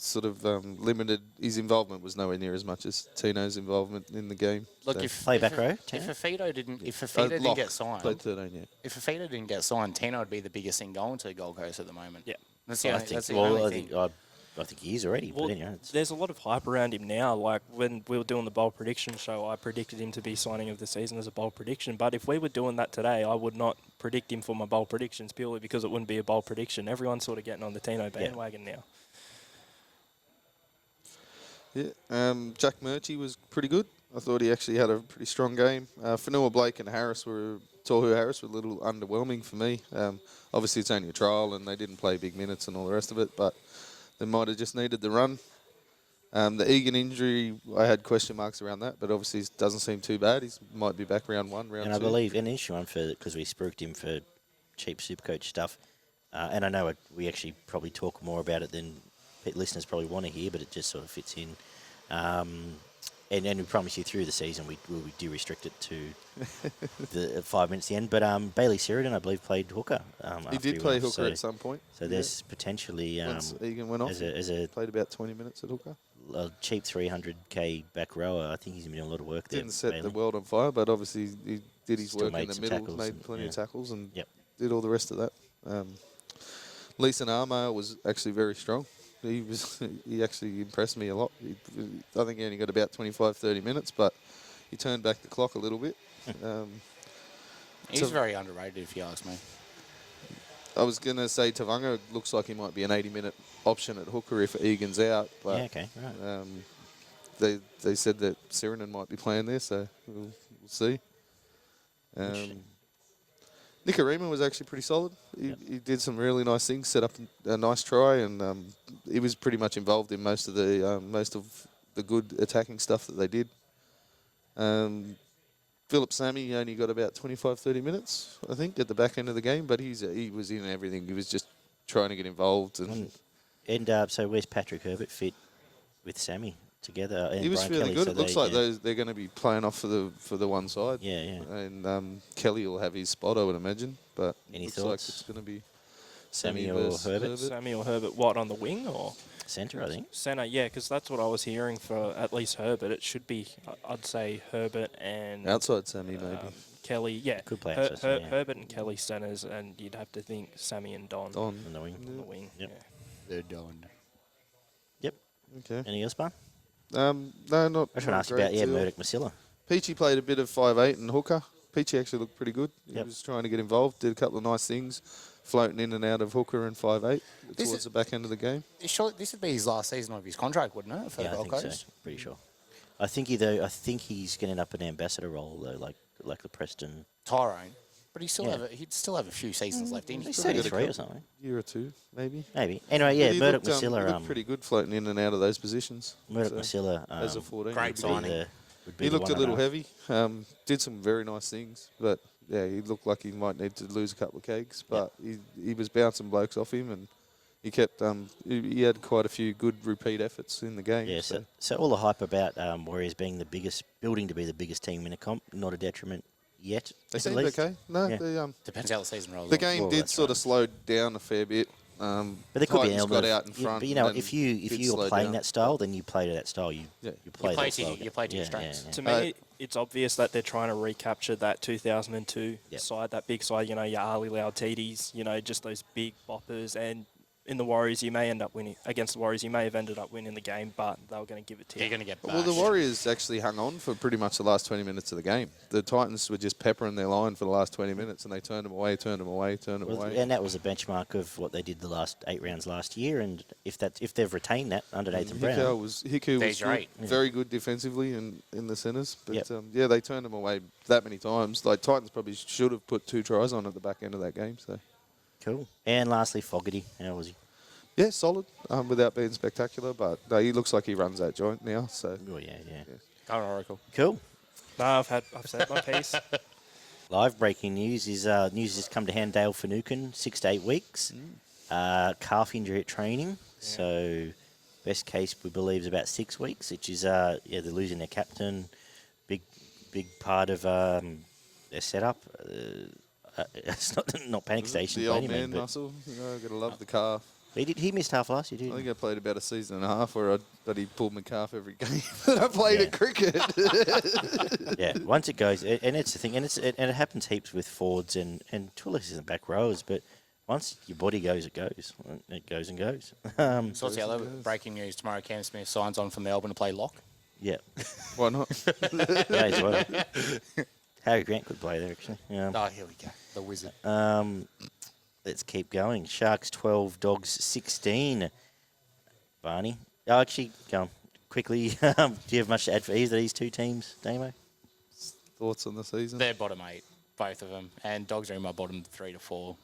sort of limited. His involvement was nowhere near as much as Tino's involvement in the game. Look, so. if play back row, if Fafita didn't get signed, played 13, yeah. If Fafita didn't get signed, Tino would be the biggest thing going to Gold Coast at the moment. Yeah, that's the I only thing. I think he is already. Well, but anyway, there's a lot of hype around him now. Like when we were doing the bold prediction show, I predicted him to be signing of the season as a bold prediction. But if we were doing that today, I would not predict him for my bold predictions purely because it wouldn't be a bold prediction. Everyone's sort of getting on the Tino bandwagon now. Yeah, Jack Murchie was pretty good. I thought he actually had a pretty strong game. Fanua Blake and Tohu Harris were a little underwhelming for me. Obviously, it's only a trial and they didn't play big minutes and all the rest of it, but they might have just needed the run. The Egan injury, I had question marks around that, but obviously it doesn't seem too bad. He might be back round 1, round 2. And I believe an issue on for because we spooked him for cheap Supercoach stuff. And I know we actually probably talk more about it than listeners probably want to hear, but it just sort of fits in. And we promise you through the season we do restrict it to the 5 minutes at the end. But Bailey Sheridan, I believe, played hooker. He did play hooker at some point. So there's potentially... Once Egan went off, played about 20 minutes at hooker. A cheap 300k back rower. I think he's been doing a lot of work there. Didn't set the world on fire, but obviously he did his work in the middle, made plenty of tackles and did all the rest of that. Leeson Armour was actually very strong. He actually impressed me a lot. I think he only got about 25, 30 minutes, but he turned back the clock a little bit. He's very underrated, if you ask me. I was going to say Tavanga looks like he might be an 80-minute option at hooker if Egan's out. But, right. They said that Sirenen might be playing there, so we'll see. Nicarima was actually pretty solid. He did some really nice things, set up a nice try, and he was pretty much involved in most of the good attacking stuff that they did. Philip Sammy only got about 25, 30 minutes, I think, at the back end of the game, but he was in everything. He was just trying to get involved. And so where's Patrick Herbert fit with Sammy together? And he was Brian really Kelly, good. so It looks like they're going to be playing off for the one side. Yeah, yeah. And Kelly will have his spot, I would imagine. But any looks thoughts? like it's going to be Sammy or Herbert? Sammy or Herbert, what, on the wing or? Centre, I think. Centre, yeah, because that's what I was hearing for at least Herbert. It should be, I'd say, Herbert and... outside Sammy, maybe. Kelly, yeah. Could play outside Herbert and Kelly centres, and you'd have to think Sammy and Don. On the wing. On the wing, Yep. yeah. They're Don. Yep. Okay. Anything else, Barn? No, not. I was trying to ask you about, Murdoch Masilla. Peachy played a bit of 5'8" and hooker. Peachy actually looked pretty good. He Yep. was trying to get involved, did a couple of nice things, floating in and out of hooker and 5'8" towards the back end of the game. Sure, this would be his last season of his contract, wouldn't it, for the Gold Coast? So. Pretty sure. I think he's going to end up in an ambassador role though, like the Preston. Tyrone, but he'd still have a few seasons left in. He's 33 or something. Year or two, maybe. Maybe. Anyway, yeah, Murdoch Masilla. He looked pretty good floating in and out of those positions. Murdoch Masilla. As a 14, great signing. He looked a little heavy. Did some very nice things, but yeah, he looked like he might need to lose a couple of kegs. But he was bouncing blokes off him, and he kept. He had quite a few good repeat efforts in the game. Yeah. So all the hype about Warriors building to be the biggest team in a comp, not a detriment yet. They seemed okay. No, yeah. Depends how the season rolls. The game did sort of slow down a fair bit. But there could be an element. Got out in front. But if you're playing that style, then you play to that style. You play to your strengths. To me, it's obvious that they're trying to recapture that 2002 side, that big side. Your Ali Lautidis, just those big boppers. And in the Warriors, you may end up winning. Against the Warriors, you may have ended up winning the game, but they were going to give it to you. You're going to get bashed. Well, the Warriors actually hung on for pretty much the last 20 minutes of the game. The Titans were just peppering their line for the last 20 minutes, and they turned them away. And that was a benchmark of what they did the last 8 rounds last year. And if they've retained that under Nathan Brown, Hiku was good, very good defensively in the centres. But they turned them away that many times. Like Titans probably should have put 2 tries on at the back end of that game. So. Cool. And lastly, Fogarty. How was he? Yeah, solid, without being spectacular, but no, he looks like he runs that joint now. So. Oh, yeah. Go on, Oracle. Cool. No, I've said my piece. Live breaking news is news has come to hand. Dale Finucane, 6 to 8 weeks. Calf injury at training. So best case we believe is about 6 weeks, which is they're losing their captain. Big part of their setup. It's not panic station. The by old any man means, muscle. Gotta love the calf. He missed half last year, I didn't he? think I played about a season and a half where I bloody pulled my calf every game that I played at cricket. Yeah, once it goes, and it's the thing, and it happens heaps with forwards and to a lesser extent back rowers, but once your body goes, it goes. It goes and goes. So what's the other breaking news tomorrow? Cam Smith signs on for Melbourne to play lock. Yeah. Why not? Yeah, as well. Harry Grant could play there, actually. Oh, here we go. The wizard. Let's keep going. Sharks 12, Dogs 16. Barney. Oh, actually, go on. Quickly, do you have much to add for either of these two teams, Damo? Thoughts on the season? They're bottom 8, both of them. And Dogs are in my bottom 3 to 4.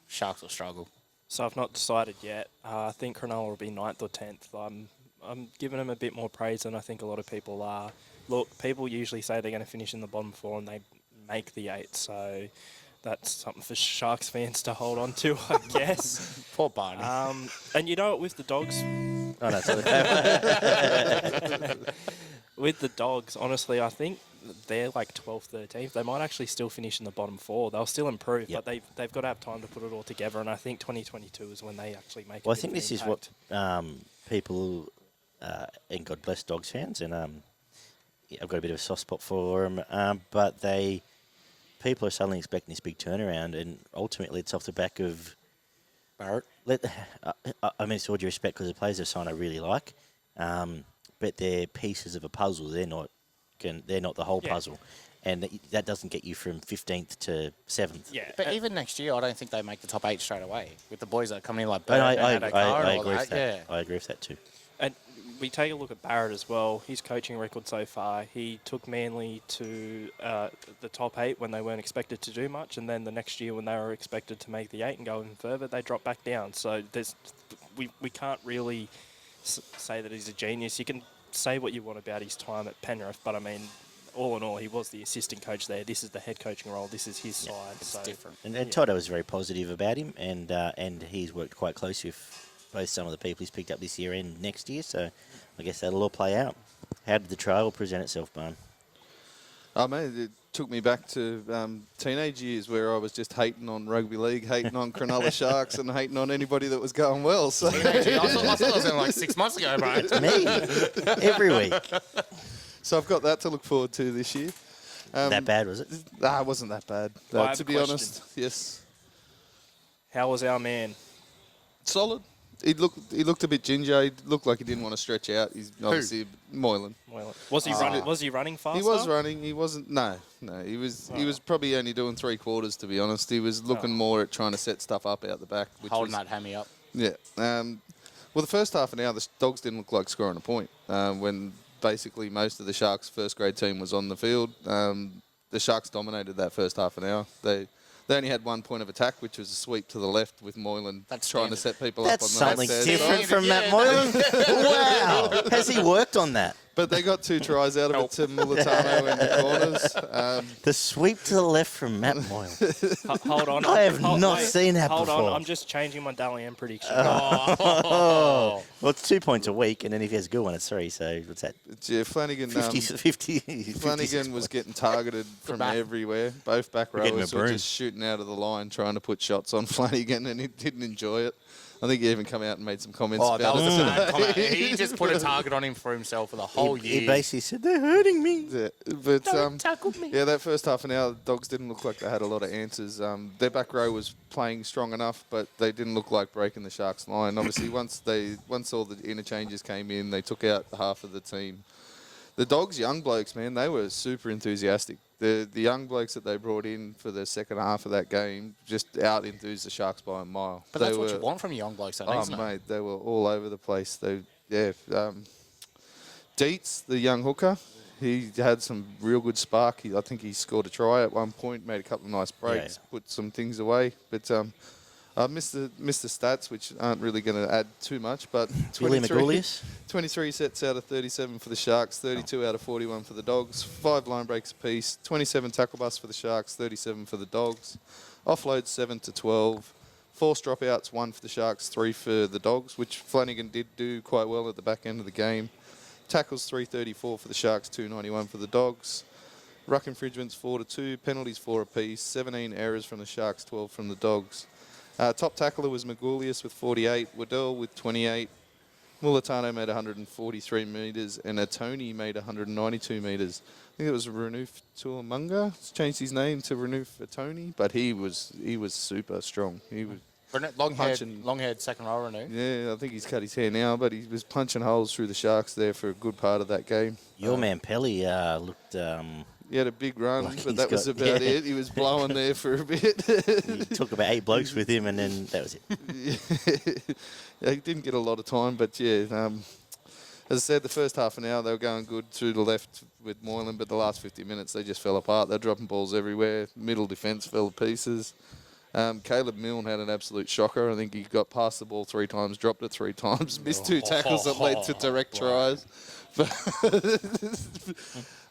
Sharks will struggle. So I've not decided yet. I think Cronulla will be 9th or 10th. I'm giving them a bit more praise than I think a lot of people are. Look, people usually say they're going to finish in the bottom 4 and they make the 8. So that's something for Sharks fans to hold on to, I guess. Poor Barney. And you know what, with the Dogs... Oh, no, sorry. With the Dogs, honestly, I think they're like 12th, 13th. They might actually still finish in the bottom 4. They'll still improve, Yep. but they've got to have time to put it all together. And I think 2022 is when they actually make. Well, I a think big this is impact. what people, and God bless Dogs fans, and I've got a bit of a soft spot for them, but people are suddenly expecting this big turnaround, and ultimately it's off the back of Barrett. I mean, it's all due respect because the players they've signed I really like, but they're pieces of a puzzle. They're not the whole puzzle, and that doesn't get you from 15th to 7th. Yeah, But even next year, I don't think they make the top 8 straight away with the boys that are coming in like And Barrett I and Adokar and all agree with that. Yeah. I agree with that too. and we take a look at Barrett as well. His coaching record so far, he took Manly to the top 8 when they weren't expected to do much, and then the next year when they were expected to make the 8 and go even further, they dropped back down. So we can't really say that he's a genius. You can say what you want about his time at Penrith, but I mean, all in all, he was the assistant coach there. This is the head coaching role. This is his side. It's so different. And Toto was very positive about him, and he's worked quite closely with both some of the people he's picked up this year and next year. So I guess that'll all play out. How did the trial present itself, Barn? Oh, man, it took me back to teenage years where I was just hating on rugby league, hating on Cronulla Sharks, and hating on anybody that was going well. So I thought that was like 6 months ago, bro. Me, every week. So I've got that to look forward to this year. That bad, was it? Nah, it wasn't that bad. I have To a be question. honest, yes. how was our man? Solid. He looked a bit ginger. He looked like he didn't want to stretch out. He's obviously Moylan. Was he running? Was he running faster? He was running. He wasn't. No. He was probably only doing 3/4. To be honest, he was looking more at trying to set stuff up out the back. Which Holding was, that hammy up. Yeah. Well, the first half an hour, the Dogs didn't look like scoring a point. When basically most of the Sharks' first grade team was on the field, the Sharks dominated that first half an hour. They only had 1 point of attack, which was a sweep to the left with Moylan That's trying to standard. set people That's up on the something left different side. from Matt Moylan. Wow. Has he worked on that? But they got 2 tries out of it to Mulatano in the corners. The sweep to the left from Matt Moylan. Hold on. I have not seen that hold before. on. I'm just changing my Dalian prediction. Oh. Well, it's 2 points a week, and then if he has a good one, it's 3. So what's that? Yeah, Flanagan. 50 Flanagan was getting targeted from back. everywhere. Both back We're getting rowers a were broom. just shooting out of the line, trying to put shots on Flanagan, and he didn't enjoy it. I think he even come out and made some comments Oh, that about was it. a bad comment. He just put a target on him for himself for the whole year. He basically said, they're hurting me. Yeah, but tackled me. yeah, that first half an hour, the Dogs didn't look like they had a lot of answers. Their back row was playing strong enough, but they didn't look like breaking the Sharks' line. Obviously, once all the interchanges came in, they took out half of the team. The Dogs' young blokes, man, they were super enthusiastic. The young blokes that they brought in for the second half of that game just out-enthused the Sharks by a mile. But that's what you want from your young blokes, though, isn't it? Mate, they were all over the place. Dietz, the young hooker, he had some real good spark. I think he scored a try at one point, made a couple of nice breaks, put some things away. But I missed the stats, which aren't really going to add too much, but Billy 23 sets out of 37 for the Sharks, 32 out of 41 for the Dogs, 5 line breaks apiece, 27 tackle busts for the Sharks, 37 for the Dogs, offloads 7 to 12, forced dropouts, 1 for the Sharks, 3 for the Dogs, which Flanagan did do quite well at the back end of the game. Tackles 334 for the Sharks, 291 for the Dogs. Ruck infringements 4 to 2, penalties 4 apiece, 17 errors from the Sharks, 12 from the Dogs. Top tackler was Magoulias with 48, Waddell with 28, Mulatano made 143 metres, and Atoni made 192 metres. I think it was Ranuf Tuamunga. He's changed his name to Ranuf Atoni, but he was super strong. He was long-haired second rower, no? Yeah, I think he's cut his hair now, but he was punching holes through the Sharks there for a good part of that game. Your man Pelly looked... He had a big run, like but that was about it. He was blowing there for a bit. He took about 8 blokes with him, and then that was it. Yeah, he didn't get a lot of time, but yeah. As I said, the first half an hour they were going good through the left with Moylan, but the last 50 minutes they just fell apart. They're dropping balls everywhere. Middle defence fell to pieces. Caleb Milne had an absolute shocker. I think he got past the ball 3 times, dropped it 3 times, missed 2 tackles that led to direct tries. But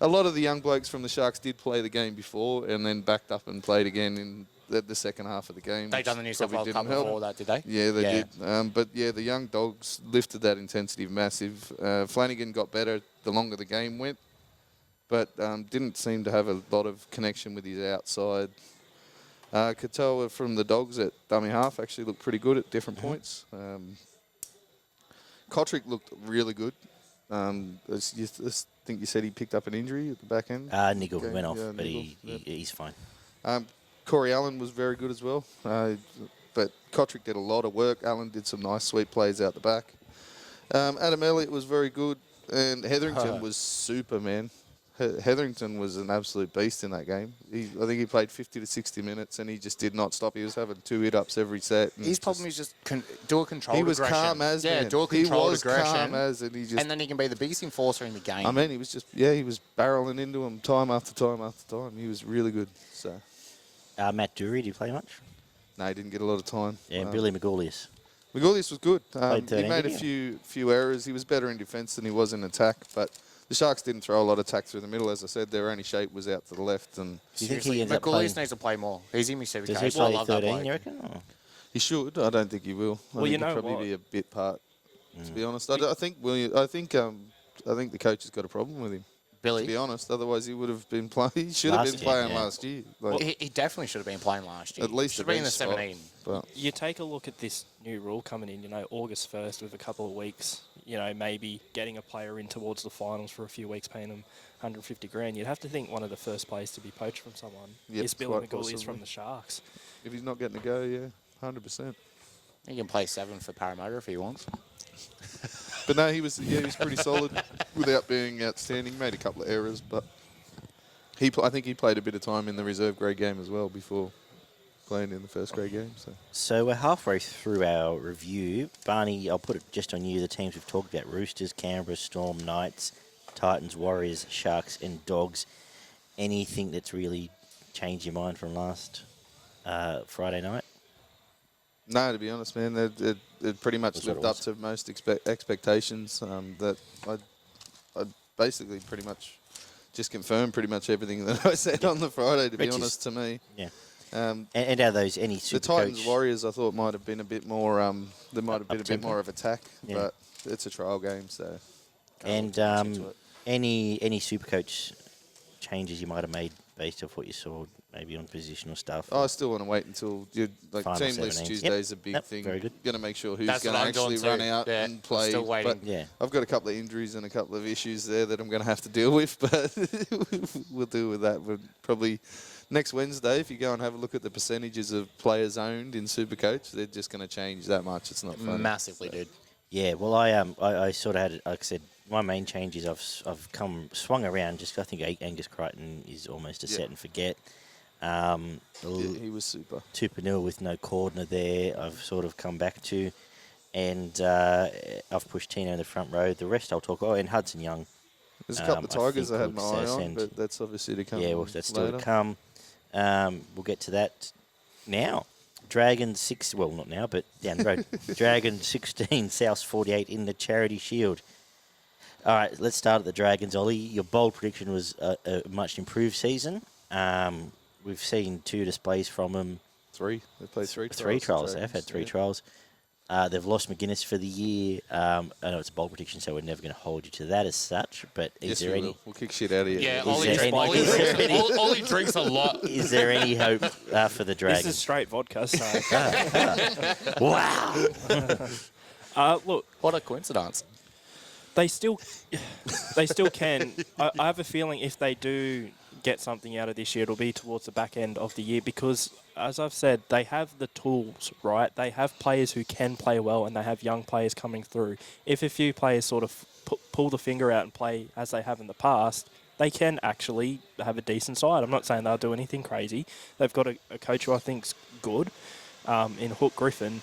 a lot of the young blokes from the Sharks did play the game before and then backed up and played again in the second half of the game. They done the New South Wales Cup before that, did they? Yeah, they did. But yeah, the young Dogs lifted that intensity massive. Flanagan got better the longer the game went, but didn't seem to have a lot of connection with his outside. Katoa from the Dogs at dummy half actually looked pretty good at different points. Kotrick looked really good. I think you said he picked up an injury at the back end. Nigel went off, but he's fine. Corey Allen was very good as well. But Kotrick did a lot of work. Allen did some nice sweep plays out the back. Adam Elliott was very good. And Hetherington was super, man. Hetherington was an absolute beast in that game. I think he played 50 to 60 minutes and he just did not stop. He was having 2 hit-ups every set. His problem is just do a controlled aggression. He was calm as, man. Do a controlled aggression. Calm as, and then he can be the biggest enforcer in the game. I mean, he was just, he was barreling into him time after time after time. He was really good. So, Matt Dury, did he play much? No, he didn't get a lot of time. Yeah, Billy Magoulias. Magoulias was good. He made a few errors. He was better in defence than he was in attack, but the Sharks didn't throw a lot of tack through the middle. As I said, their only shape was out to the left. And do you think he ends up playing? Magoulias needs to play more. He's in my Super Does he play 13, you reckon? Or? He should. I don't think he will. Well, I think he'll probably be a bit part, to be honest. I think the coach has got a problem with him. Billy? To be honest, otherwise he would have been playing. He should have been playing last year. Well, he definitely should have been playing last year. At least should have been in the 17. But you take a look at this new rule coming in, August 1st with a couple of weeks, maybe getting a player in towards the finals for a few weeks, paying them 150 grand. You'd have to think one of the first players to be poached from someone is Billy Magoulias from the Sharks. If he's not getting to go, 100%. He can play 7 for Parramatta if he wants. But no, he was pretty solid without being outstanding. Made a couple of errors, but I think he played a bit of time in the reserve grade game as well before playing in the first grade game. So we're halfway through our review. Barney, I'll put it just on you. The teams we've talked about: Roosters, Canberra, Storm, Knights, Titans, Warriors, Sharks, and Dogs. Anything that's really changed your mind from last Friday night? No, to be honest, man, it pretty much lived up to most expectations. That I basically pretty much just confirmed pretty much everything that I said on the Friday. To be honest, to me, and are those any super the Titans Warriors? I thought might have been a bit more. There might have been a bit more of attack, but it's a trial game, so. And any super coach changes you might have made based off what you saw, maybe on positional stuff? I still want to wait until team list Tuesday is a big thing. Very good. Going to make sure who's going to actually run out and play. Still waiting. But I've got a couple of injuries and a couple of issues there that I'm going to have to deal with, but we'll deal with that. But probably next Wednesday, if you go and have a look at the percentages of players owned in Supercoach, they're just going to change that much. It's not funny. Massively, dude. Yeah, well, I sort of had, like I said, my main change is I've swung around. Just I think Angus Crichton is almost a set and forget. He was super. Tupanua with no Cordner there, I've sort of come back to. And I've pushed Tino in the front row. The rest I'll talk about. And Hudson Young. There's a couple of Tigers I had my eye on, but that's obviously to come. Yeah, well, that's still to come. We'll get to that now. Dragons 6, well, not now, but down the road. Dragons 16, South 48 in the Charity Shield. All right, let's start at the Dragons, Ollie. Your bold prediction was a much improved season. We've seen 2 displays from them. 3. They played 3 trials. 3 trials. They've had 3 trials. They've lost McGuinness for the year. I know it's a bold prediction, so we're never going to hold you to that as such. But is there any? We'll kick shit out of you. Yeah, Ollie drinks a lot. Is there any hope for the Dragons? This is straight vodka, so. Wow. Look, What a coincidence. they still can. I have a feeling if they do get something out of this year, it'll be towards the back end of the year because, as I've said, they have the tools, right? They have players who can play well and they have young players coming through. If a few players sort of pull the finger out and play as they have in the past, they can actually have a decent side. I'm not saying they'll do anything crazy. They've got a coach who I think's good in Hook Griffin.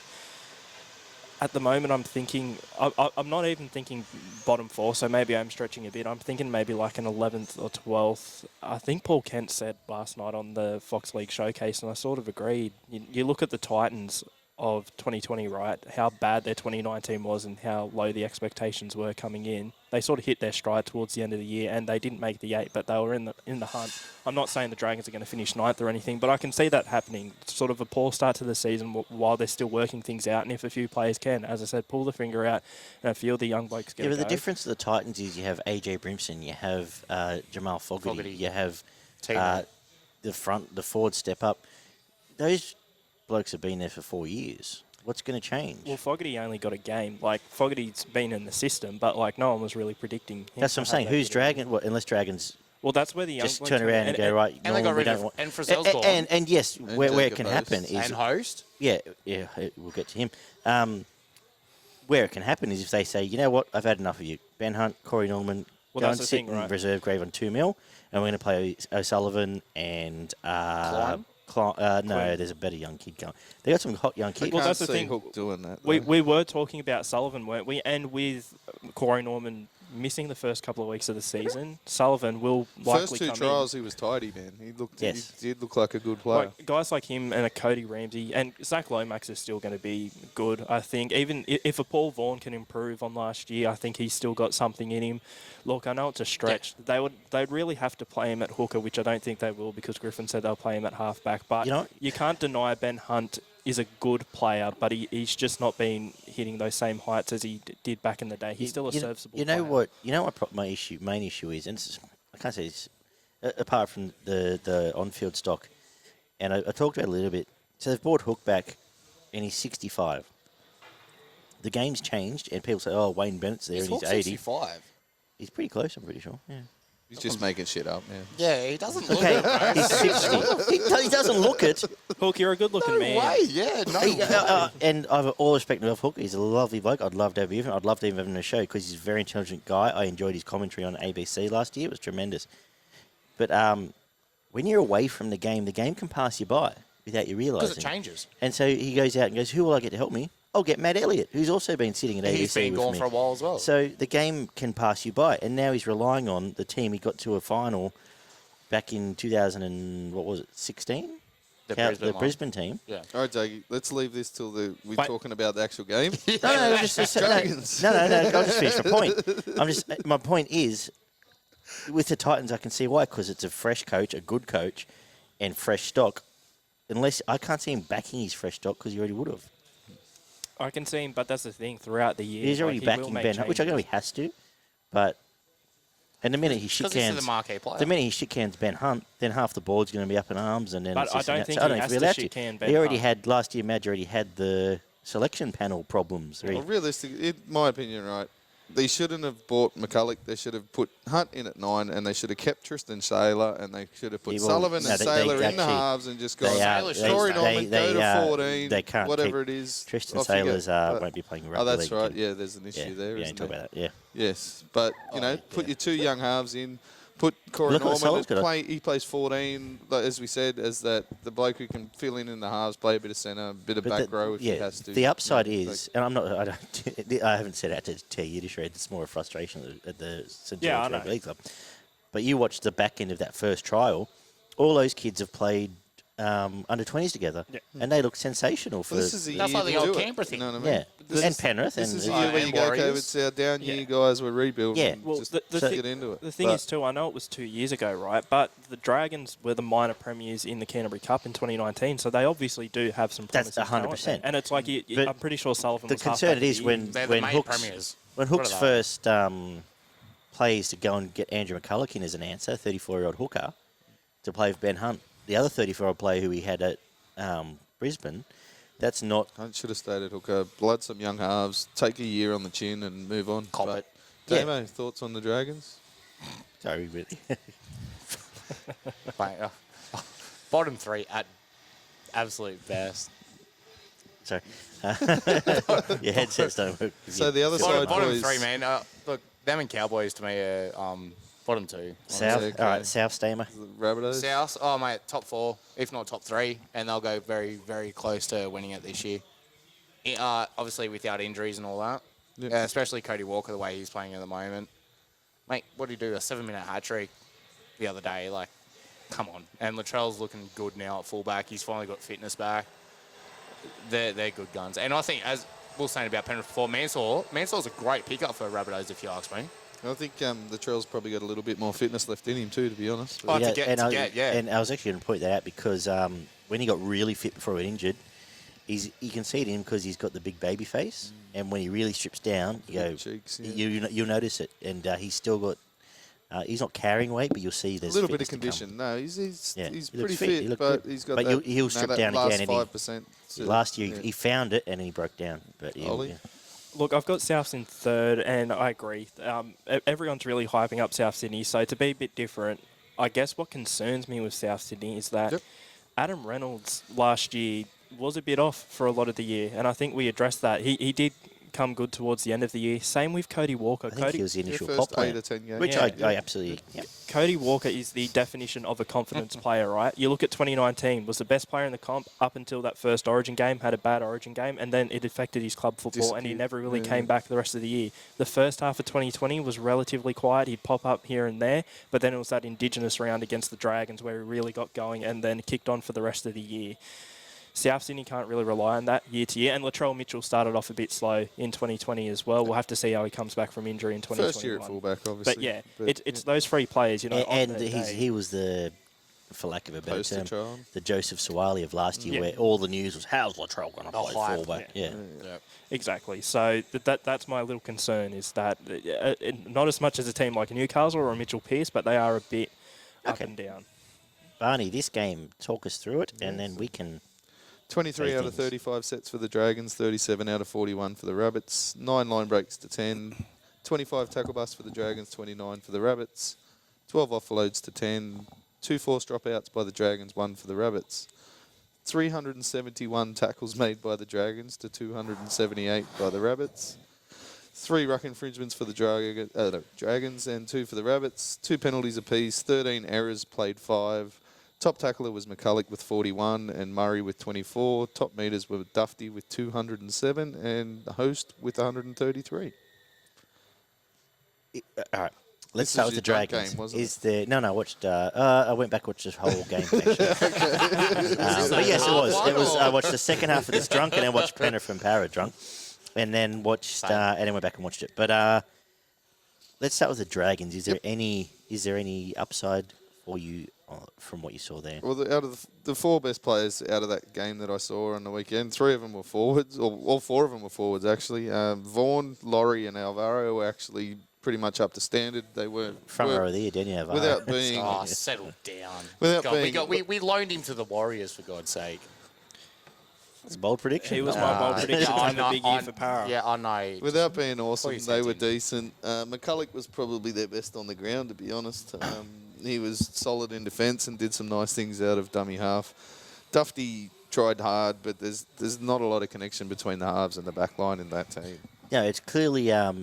At the moment, I'm thinking, I'm not even thinking bottom 4, so maybe I'm stretching a bit. I'm thinking maybe like an 11th or 12th. I think Paul Kent said last night on the Fox League Showcase, and I sort of agreed. You look at the Titans of 2020, right, how bad their 2019 was and how low the expectations were coming in. They sort of hit their stride towards the end of the year, and they didn't make the 8, but they were in the hunt. I'm not saying the Dragons are going to finish 9th or anything, but I can see that happening. Sort of a poor start to the season while they're still working things out, and if a few players can, as I said, pull the finger out, and a few of the young blokes get but the difference to the Titans is you have AJ Brimson, you have Jamal Fogarty, you have the forward step up. Those blokes have been there for 4 years. What's going to change? Well, Fogarty only got a game. Like, Fogarty's been in the system, but, like, no one was really predicting him. That's what I'm saying. Who's Dragon? Well, unless Dragons Well, that's where the young just turn around and go, right, and they got rid of, and Frizzell's gone. And yes, where it can happen is... And Host. Yeah, we'll get to him. Where it can happen is if they say, you know what, I've had enough of you. Ben Hunt, Corey Norman, go and sit in reserve grave on 2 mil, and we're going to play O'Sullivan and... no, there's a better young kid going. They got some hot young kids. Well, that's the thing. Hook doing that. We were talking about Sullivan, weren't we? And with Corey Norman missing the first couple of weeks of the season, Sullivan will likely come in. First 2 trials, he was tidy, man. He did look like a good player. Like, guys like him and a Cody Ramsey and Zach Lomax is still going to be good, I think. Even if a Paul Vaughan can improve on last year, I think he's still got something in him. Look, I know it's a stretch. Yeah. They'd really have to play him at hooker, which I don't think they will because Griffin said they'll play him at halfback. But you can't deny Ben Hunt is a good player, but he's just not been hitting those same heights as he did back in the day. He's still a serviceable player. What my main issue is, and I can't say this, apart from the on-field stock, and I talked about it a little bit. So they've brought Hook back, and he's 65. The game's changed, and people say, oh, Wayne Bennett's there, and he's 80. 65. He's pretty close, I'm pretty sure. Yeah. He's just making shit up, man. Yeah, he doesn't look Okay, it. he's 60. He doesn't look it. Hook, you're a good-looking man. No way, yeah, no. And I have all respect of Hook. He's a lovely bloke. I'd love to have him. I'd love to have him on the show because he's a very intelligent guy. I enjoyed his commentary on ABC last year. It was tremendous. But when you're away from the game can pass you by without you realising. Because it changes. And so he goes out and goes, who will I get to help me? I'll get Matt Elliott, who's also been sitting at ABC He's been gone for a while as well. So the game can pass you by. And now he's relying on the team. He got to a final back in 2016? The Brisbane team. Yeah. All right, Daggy, let's leave this till we're talking about the actual game. No, I'll just finish my point. My point is, with the Titans, I can see why, because it's a fresh coach, a good coach, and fresh stock. Unless I can't see him backing his fresh stock because he already would have. I can see him, but that's the thing. Throughout the year, he's already backing Ben, which I know he has to. But and the minute he shit cans, Ben Hunt, then half the board's going to be up in arms, and then. But I don't think he has to shit can Ben Hunt. He already had last year. Madge already had the selection panel problems. Well, realistically, in my opinion, right, they shouldn't have bought McCulloch. They should have put Hunt in at 9, and they should have kept Tristan Saylor, and they should have put Sullivan and Saylor in the halves and just gone, Corey Norman, go to 14, they can't whatever it is. Tristan Saylor won't be playing rugby. Oh, that's league. right. Yeah, there's an issue there, isn't there? About that, yeah. Yes, but, put your 2 young halves in. Put Corey Norman, he plays 14, as we said, as the bloke who can fill in the halves, play a bit of centre, a bit of back row if he has to. The upside is, and I haven't said that to tear you to shreds, it's more a frustration at the St. George Rugby League Club. But you watch the back end of that first trial, all those kids have played under 20s together, and they look sensational for. This is the That's year like to the old do it, Canberra thing. You know what I mean? Yeah, and Penrith. This and is the year where you go, okay, it's our down year, guys. We're rebuilding. Yeah. Well, just the get into it. The thing is, too, I know it was 2 years ago, right? But the Dragons were the minor premiers in the Canterbury Cup in 2019, so they obviously do have some That's promising talent 100%. there. And it's like, But I'm pretty sure Sullivan the was concern halfback is of the year. when They're the main Hooks premiers. when What Hooks are they? first plays to go and get Andrew McCulloch in as an answer, 34-year-old hooker, to play with Ben Hunt, the other 34-year-old player who he had at Brisbane. That's not. I should have stayed at hooker. Blood some young halves. Take a year on the chin and move on. Cop But it. Damo, thoughts on the Dragons? Sorry, really. Mate, bottom three at absolute best. Sorry. Your headsets don't work. So the other side, Bottom boys. three, man. Look, them and Cowboys to me are bottom two. South. Okay. All right, South Stamer. The Rabbitohs. South, oh mate, top four, if not top three, and they'll go very, very close to winning it this year. Obviously without injuries and all that, Yep. especially Cody Walker, the way he's playing at the moment. Mate, what did he do? A 7-minute hat trick the other day. Like, come on. And Latrell's looking good now at fullback. He's finally got fitness back. They're good guns. And I think, as we were saying about Penrith before, Mansell's a great pickup for Rabbitohs, if you ask me. I think the Trail's probably got a little bit more fitness left in him too, to be honest. Oh, to get, yeah. And I was actually going to point that out because when he got really fit before he got injured, you can see it in him because he's got the big baby face, and when he really strips down, Cheeks, yeah. you'll notice it, and he's still got. He's not carrying weight, but you'll see there's a little bit of fitness to come. condition. No, he's Yeah, he's he looks pretty fit. He fit, looked but good. he's got But that, he'll strip that down last again, and 5%. Last year he found it and then he broke down. But Ollie? Look, I've got Souths in third, and I agree. Everyone's really hyping up South Sydney, so to be a bit different, I guess what concerns me with South Sydney is that Adam Reynolds last year was a bit off for a lot of the year, and I think we addressed that. He did come good towards the end of the year. Same with Cody Walker. I think he was the initial first pop 8 player, or 10 games. which I absolutely. Yeah. Cody Walker is the definition of a confidence player, right? You look at 2019, was the best player in the comp up until that first Origin game, had a bad Origin game, and then it affected his club football, and he never really came back the rest of the year. The first half of 2020 was relatively quiet. He'd pop up here and there, but then it was that Indigenous round against the Dragons where he really got going and then kicked on for the rest of the year. South Sydney can't really rely on that year to year, and Latrell Mitchell started off a bit slow in 2020 as well. We'll have to see how he comes back from injury in 2021. First year at fullback, obviously. But it's those three players, you know. And he was the, for lack of a better Poster term, child. the Joseph Sawali of last year, where all the news was, how's Latrell going to play hype. fullback? Yeah. Exactly. So that's my little concern is that not as much as a team like Newcastle or Mitchell Pearce, but they are a bit up and down. Barney, this game, talk us through it, and then we can... 23 out of things. 35 sets for the Dragons, 37 out of 41 for the Rabbits, 9 line breaks to 10, 25 tackle busts for the Dragons, 29 for the Rabbits, 12 offloads to 10, 2 forced dropouts by the Dragons, 1 for the Rabbits, 371 tackles made by the Dragons to 278 by the Rabbits, 3 ruck infringements for the Dragons and 2 for the Rabbits, 2 penalties apiece, 13 errors, played 5. Top tackler was McCulloch with 41 and Murray with 24. Top meters were Dufty with 207 and the host with 133. All right. Let's This start was with the your drunk Dragons. game, wasn't Is there? No, I watched. I went back watched this whole game. Actually. But yes, it was. It was. I watched the second half of this drunk, and then watched Penrith and Para drunk, and then watched and then went back and watched it. But let's start with the Dragons. Is there any upside for you from what you saw there? Well, out of the 4 best players out of that game that I saw on the weekend, 3 of them were forwards, or all 4 of them were forwards actually. Vaughan, Laurie, and Alvaro were actually pretty much up to standard. They were Front row of the year, didn't you? without being Settle down. Without God, being- we loaned him to the Warriors, for God's sake. It's a bold prediction. He was my bold prediction to have a big year for Para. Yeah, I know. Without being awesome, Please they were continue. decent. McCulloch was probably their best on the ground, to be honest. He was solid in defence and did some nice things out of dummy half. Dufty tried hard, but there's not a lot of connection between the halves and the back line in that team. Yeah, it's clearly. All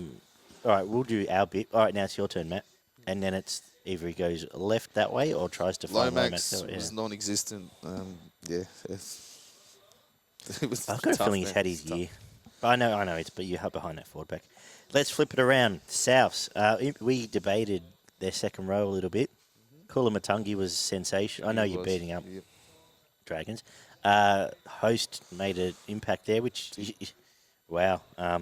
right, we'll do our bit. All right, now it's your turn, Matt. And then it's either he goes left that way or tries to find Lomax Lomax. was non-existent. It was I've got a tough, feeling he's man. had his It's tough. year. I know it's, but you're behind that forward pack. Let's flip it around. Souths. We debated their second row a little bit. Kula Matungi was sensational. I know He you're was, beating up. yep. Dragons. Host made an impact there, which, wow. I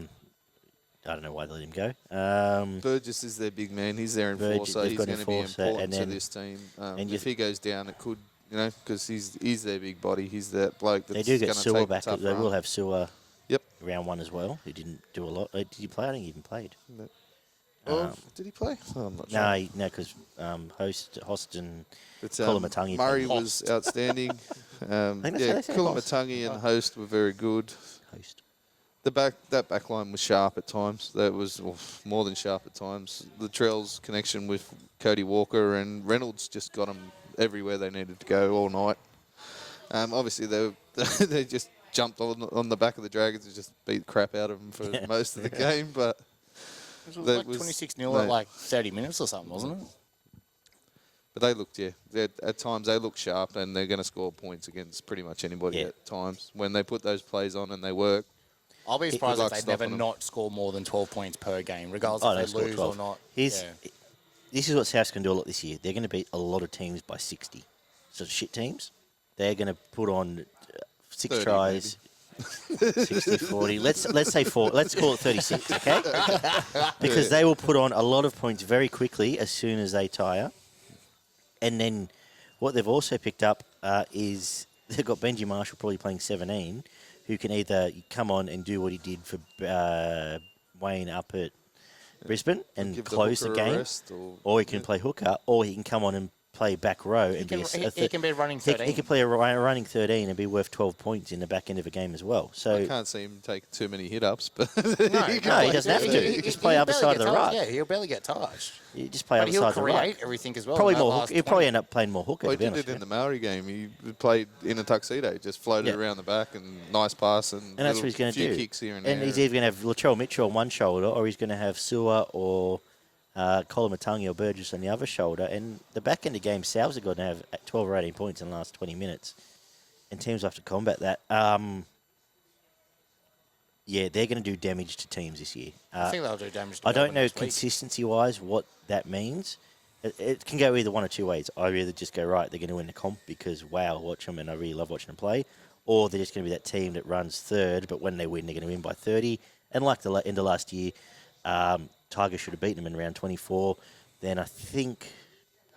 don't know why they let him go. Burgess is their big man. He's their Burgess, enforcer. they've He's got going to be enforcer, important and to then- this team. and If he goes down, it could, because he's their big body. He's that bloke that's They do going get to Sewer take back. the tough They run. will have Sewer Yep. round 1 as well. He didn't do a lot. Did he play? I think he even played. Did he play? Oh, I'm not sure. No, because Hostin, But, Koloamatangi Murray played. was outstanding. think that's how they say it, Host. Koloamatangi and Host were very good. Host. That back line was sharp at times. That was more than sharp at times. Latrell's connection with Cody Walker and Reynolds just got them everywhere they needed to go all night. Obviously, they just jumped on the back of the Dragons and just beat the crap out of them for most of the game. But It was like 26-0 at like 30 minutes or something, wasn't it? But they looked, at times they look sharp, and they're going to score points against pretty much anybody at times when they put those plays on and they work. I'll be surprised like if they never stopping them. not score more than 12 points per game, regardless if they lose or not. This is what South's going to do a lot this year. They're going to beat a lot of teams by 60. So shit teams, they're going to put on 6 30 tries, 60, 40. Let's say 4. Let's call it 36, okay? Because they will put on a lot of points very quickly as soon as they tire. And then what they've also picked up is they've got Benji Marshall probably playing 17, who can either come on and do what he did for Wayne up at Brisbane and Give the close the hooker a game, rest, or he can play hooker, or he can come on and play back row and He can be running 13. He can play a running 13 and be worth 12 points in the back end of a game as well. So I can't see him taking too many hit-ups, but No, he doesn't have to. He just play he'll other barely side get of the touched. ruck. Yeah, he'll barely get touched. You just play But other he'll side of the ruck. create everything as well. Probably in that more. last He'll 20. probably end up playing more hooker. well, to be he honest did it in with the Maori game. He played in a tuxedo, just floated around the back and nice pass and and that's what he's going to few do. kicks here and and there. he's either going to have Latrell Mitchell on one shoulder, or he's going to have Sewer or Koloamatangi or Burgess on the other shoulder. And the back end of the game, Sal's are going to have 12 or 18 points in the last 20 minutes. And teams have to combat that. Yeah, they're going to do damage to teams this year. I think they'll do damage to I don't Melbourne know this week. consistency-wise what that means. It can go either one or two ways. I either just go, right, they're going to win the comp because, wow, watch them and I really love watching them play. Or they're just going to be that team that runs third, but when they win, they're going to win by 30. And like the end of last year, Tigers should have beaten them in round 24. Then I think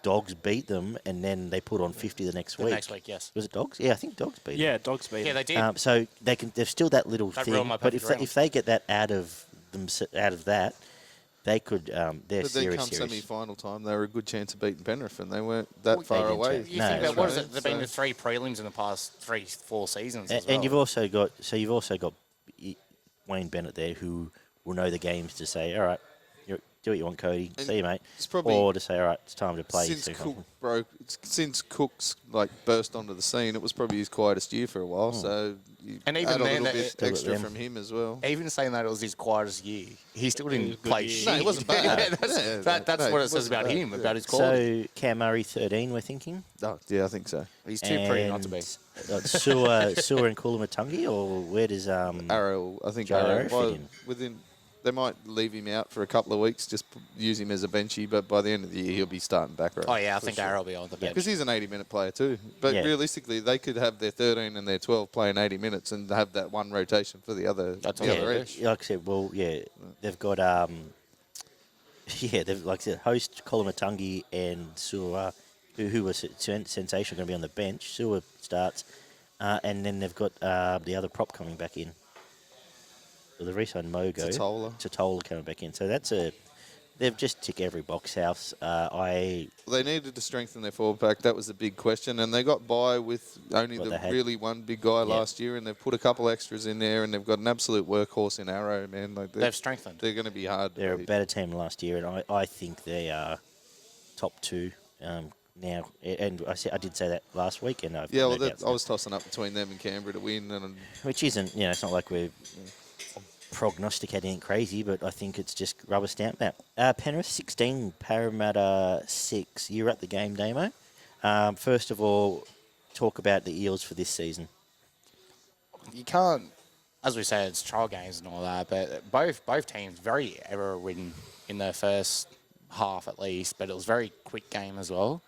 Dogs beat them, and then they put on 50 the next week. Next week, yes. Was it Dogs? Yeah, I think Dogs beat them. Yeah, Dogs beat Yeah, them. they did. So they can. There's still that little That thing. ruined my But perfect round. if they get that out of that, they could. They're But then serious. come serious. semi-final time, they were a good chance of beating Penrith, and they weren't that Well, far they didn't away. change. You No, think that's about what is right. it? There've been 3 prelims in the past 3-4 seasons. as And well. you've also got Wayne Bennett there, who will know the games to say, all right, do what you want, Cody. And See you, mate. it's probably- Or to say, all right, it's time to play. Since Cook's burst onto the scene, it was probably his quietest year for a while. So you And even add a then, little bit still got extra them. from him as well. Even saying that it was his quietest year, he still didn't play shit. No, it wasn't bad. That's No, what it it says wasn't about bad. him, about his quality. So Cam Murray 13, we're thinking. Oh, yeah, I think so. He's too pretty not to be. Sewer and Koloamatangi, or where does Arrow, I think Joe Arrow, Arrow fit in? they might leave him out for a couple of weeks, just use him as a benchy, but by the end of the year, he'll be starting back row. Oh, yeah, I think Arrow will be on the bench. Because he's an 80-minute player too. But Yeah. realistically, they could have their 13 and their 12 playing 80 minutes and have that one rotation for the other, That's the all other they edge. Like I said, they've got they've like I said, host Koloamatangi and Sewer, who was sensational, going to be on the bench. Sewer starts, and then they've got the other prop coming back in. So they've re-signed Mogo. Totola coming back in. So they've just ticked every box house. They needed to strengthen their forward pack. That was the big question. And they got by with only What they had. really one big guy last year, and they've put a couple extras in there, and they've got an absolute workhorse in Arrow, man. Like They've strengthened. They're going to be hard. to They're a beat. better team than last year, and I think they are top 2 now. And I did say that last week, and I've Yeah, no well, doubts I was tossing up between them and Canberra to win. And which isn't, it's not like we're prognosticating it crazy, but I think it's just rubber stamp that. Penrith 16, Parramatta 6. You're at the game, Damo. First of all, talk about the Eels for this season. You can't, as we say, it's trial games and all that, but both teams very error-ridden in their first half at least, but it was a very quick game as well.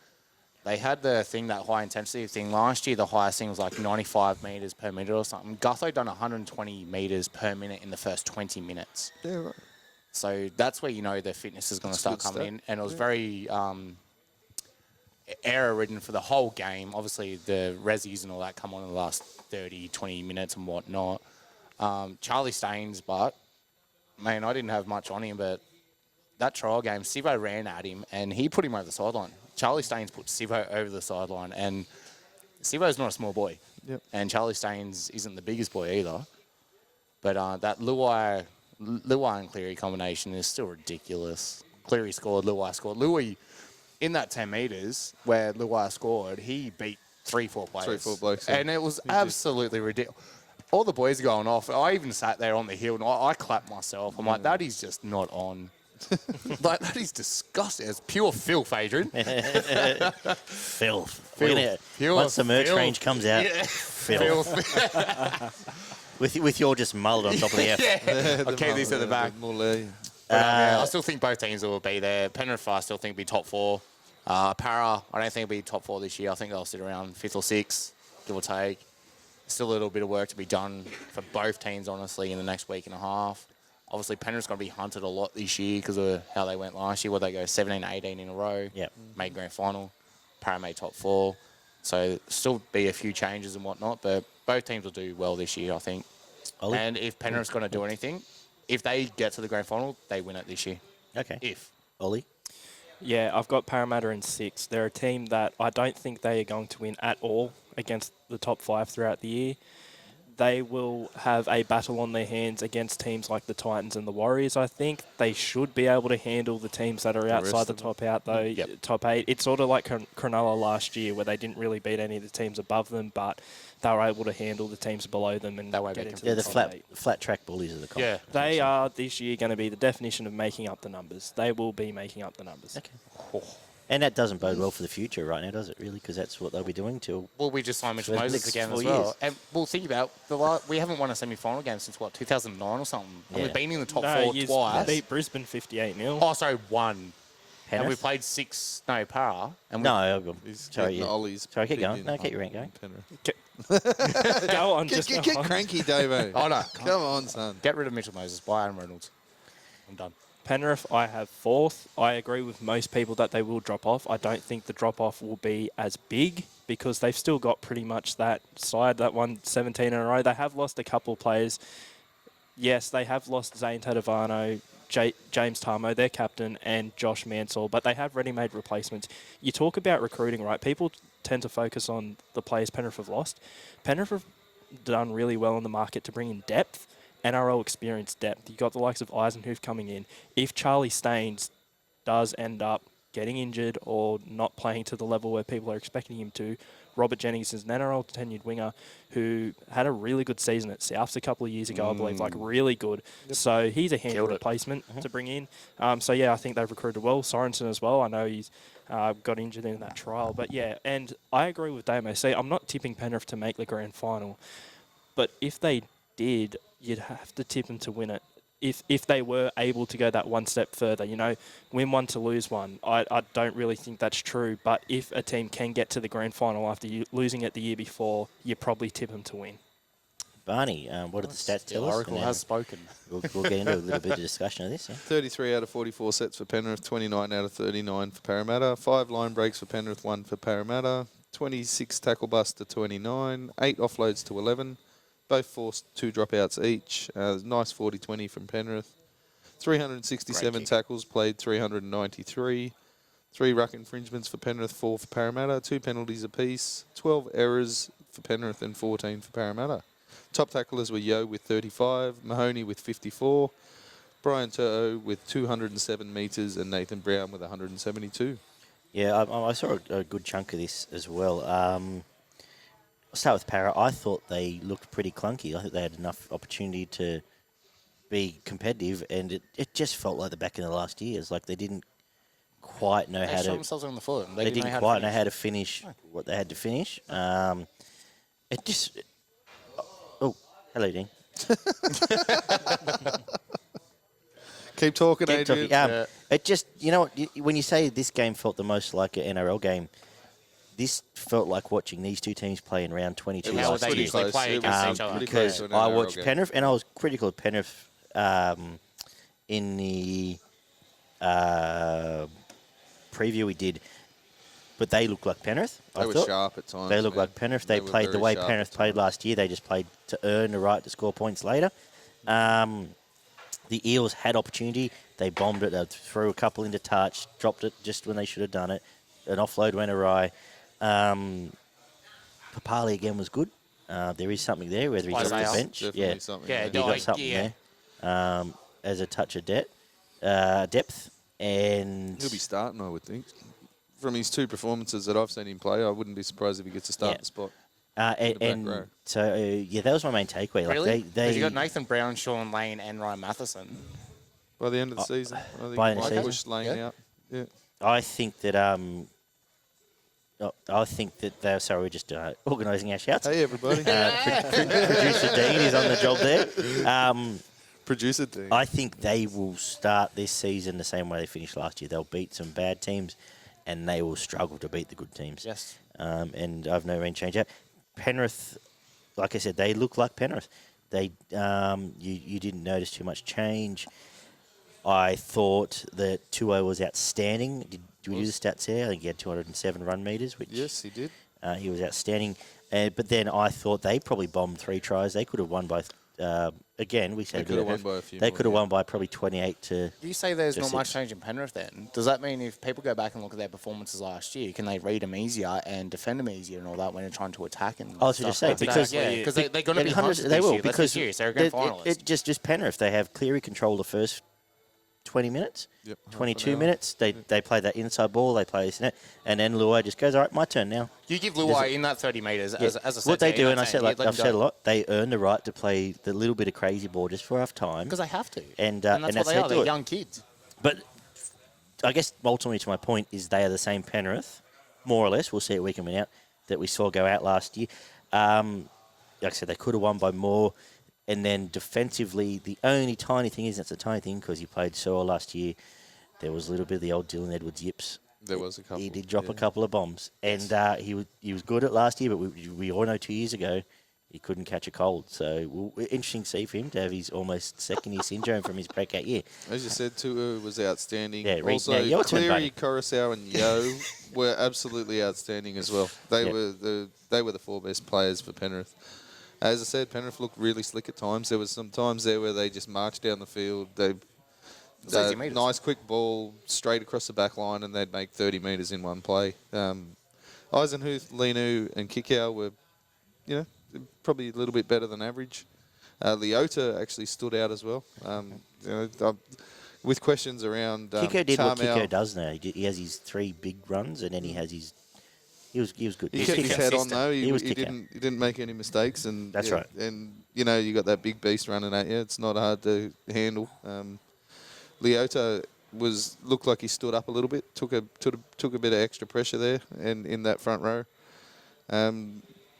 they had the thing, that high intensity thing. Last year, the highest thing was like 95 metres per minute or something. Gutho done 120 metres per minute in the first 20 minutes. Yeah, right. So that's where you know the fitness is going to start coming in. And it was very error-ridden for the whole game. Obviously, the resis and all that come on in the last 30, 20 minutes and whatnot. Charlie Staines, but, man, I didn't have much on him, but that trial game, Sivo ran at him and he put him over the sideline. Charlie Staines put Sivo over the sideline, and Sivo's not a small boy. Yep. And Charlie Staines isn't the biggest boy either. But that Luai and Cleary combination is still ridiculous. Cleary scored, Luai scored. Luai, in that 10 metres where Luai scored, he beat 3-4 players. 3-4 blokes. Yeah. And it was absolutely ridiculous. All the boys going off. I even sat there on the hill and I clapped myself. I'm like, that is just not on. Like, that is disgusting. It's pure filth, Adrian. Filth. Filth. Once the merch Filth. range comes out, Yeah. filth. with your just mullet on top of the F. Yeah. I'll keep these at the back. But, I still think both teams will be there. Penrith, I still think will be top 4. Para, I don't think will be top 4 this year. I think they'll sit around 5th or 6th, give or take. Still a little bit of work to be done for both teams, honestly, in the next week and a half. Obviously, Penrith's going to be hunted a lot this year because of how they went last year, where they go 17-18 in a row, made grand final, Para made top 4. So still be a few changes and whatnot, but both teams will do well this year, I think. Ollie? And if Penrith's going to do anything, if they get to the grand final, they win it this year. Okay. If. Ollie? Yeah, I've got Parramatta in 6. They're a team that I don't think they are going to win at all against the top 5 throughout the year. They will have a battle on their hands against teams like the Titans and the Warriors, I think. They should be able to handle the teams that are outside the top 8. It's sort of like Cronulla last year, where they didn't really beat any of the teams above them, but they were able to handle the teams below them and get into the top 8. flat track bullies of the comp. Yeah. They are this year going to be the definition of making up the numbers. They will be making up the numbers. Okay. And that doesn't bode well for the future right now, does it, really? Because that's what they'll be doing till... Well, we just signed Mitchell for the Moses next again 4 as well. years. And we'll think about, we haven't won a semi-final game since, 2009 or something? And Yeah. we've been in the top 4 you twice. beat Brisbane 58-0. Oh, sorry, 1. Penrith? And we played 6, Para. And Sorry, yeah. Ollie's Sorry, keep pick going. in No, keep your rank going. Penrith. Go on, Get go on. cranky, Davo. Oh, no. Come on, son. Get rid of Mitchell Moses. Buy Aaron Reynolds. I'm done. Penrith, I have 4th. I agree with most people that they will drop off. I don't think the drop-off will be as big because they've still got pretty much that side that won 17 in a row. They have lost a couple of players. Yes, they have lost Zane Tadavano, James Tamo, their captain, and Josh Mansell, but they have ready-made replacements. You talk about recruiting, right? People tend to focus on the players Penrith have lost. Penrith have done really well in the market to bring in depth. NRL experience depth. You've got the likes of Eisenhuth coming in. If Charlie Staines does end up getting injured or not playing to the level where people are expecting him to, Robert Jennings is an NRL tenured winger who had a really good season at Souths a couple of years ago, I believe, like really good. Yep. So he's a handy replacement to bring in. So, yeah, I think they've recruited well. Sorensen as well. I know he's got injured in that trial. But, yeah, and I agree with Damo. See, I'm not tipping Penrith to make the grand final. But if they did, you'd have to tip them to win it. If they were able to go that one step further, win one to lose one, I don't really think that's true. But if a team can get to the grand final after losing it the year before, you probably tip them to win. Barney, what did the stats tell us? Oracle has spoken. We'll get into a little bit of discussion of this. Yeah? 33 out of 44 sets for Penrith, 29 out of 39 for Parramatta, 5 line breaks for Penrith, 1 for Parramatta, 26 tackle busts to 29, 8 offloads to 11. Both forced 2 dropouts each. Nice 40-20 from Penrith. 367 tackles, played 393. 3 ruck infringements for Penrith, 4 for Parramatta. 2 penalties apiece. 12 errors for Penrith and 14 for Parramatta. Top tacklers were Yo with 35, Mahoney with 54, Brian Tur'o with 207 metres, and Nathan Brown with 172. Yeah, I saw a good chunk of this as well. I'll start with Para. I thought they looked pretty clunky. I think they had enough opportunity to be competitive, and it just felt like the back in the last years. Like they didn't quite know how to... They shot themselves on the foot. They didn't quite know how to finish what they had to finish. It just... Oh, hello, Dean. Keep talking, Adrian. It just... You know what? When you say this game felt the most like an NRL game, this felt like watching these two teams play in round 22 How would last they year. usually play against each other? Because to an I NRL watched game. Penrith, and I was critical of Penrith in the preview we did, but they look like Penrith. They were sharp at times. They look man. like Penrith. They were played the very way sharp Penrith at played times. last year. They just played to earn the right to score points later. The Eels had opportunity. They bombed it. They threw a couple into touch, dropped it just when they should have done it. An offload went awry. Papali again was good. There is something there, whether he's off the Isaiah. bench. Definitely Yeah, something. Yeah, he there. got something there as a touch of depth. And He'll be starting, I would think. From his two performances that I've seen him play, I wouldn't be surprised if he gets a starting spot. and back row. so that was my main takeaway. Like Really? they You got Nathan Brown, Sean Lane, and Ryan Matheson. By the end of the season, I think by he the might season? push Lane Yeah. out. Yeah. I think that they're sorry, we're just organising our shouts. Hey, everybody. Producer Dean is on the job there. Producer team. I think they will start this season the same way they finished last year. They'll beat some bad teams, and they will struggle to beat the good teams. Yes. And I've no rain change out. Penrith, like I said, they look like Penrith. They you didn't notice too much change. I thought that Tuo was outstanding. Did we do the stats here? I think he had 207 run metres, which Yes, he did. he was outstanding. But then I thought they probably bombed 3 tries. They could have won by, again, we said They could have won by a few They more, could have yeah. won by probably 28 to... You say there's Just not much six. change in Penrith then. Does that mean if people go back and look at their performances last year, can they read them easier and defend them easier and all that when they're trying to attack? And I was just stuff saying, like because... that? Because they're going to be 100% hunters They this will, year. Let's be because serious. They're a grand finalist. it just Penrith. They have Cleary control the first 20 minutes, Yep. 22 minutes. They play that inside ball, they play this and that, and then Luai just goes, all right, my turn now. You give Luai in that 30 metres as a set. What they do, and I said, like I've said a lot, they earn the right to play the little bit of crazy ball just for half time. Because they have to. And that's and what they how are. do They're it. young kids. But I guess ultimately to my point is they are the same Penrith, more or less. We'll see it week in, week out, that we saw go out last year. Like I said, they could have won by more. And then defensively, the only tiny thing is, that's a tiny thing because he played so well last year, there was a little bit of the old Dylan Edwards yips. There was a couple. He did drop a couple of bombs. And he was good at last year, but we all know 2 years ago he couldn't catch a cold. So interesting to see for him to have his almost second-year syndrome from his breakout year. As you said, Tua was outstanding. Yeah, also, now your turn, buddy. Cleary, Coruscant, and Yo were absolutely outstanding as well. They were the 4 best players for Penrith. As I said, Penrith looked really slick at times. There was some times there where they just marched down the field. Nice quick ball straight across the back line, and they'd make 30 metres in one play. Eisenhuth, Linu, and Kikau were, probably a little bit better than average. Leota actually stood out as well. With questions around Kiko did what Charmel. Kiko does now. He has his 3 big runs, and then he has his... He was good. He kept his head on though. He was didn't make any mistakes, and That's right. And you got that big beast running at you. It's not hard to handle. Leota looked like he stood up a little bit, took a bit of extra pressure there, and in that front row. As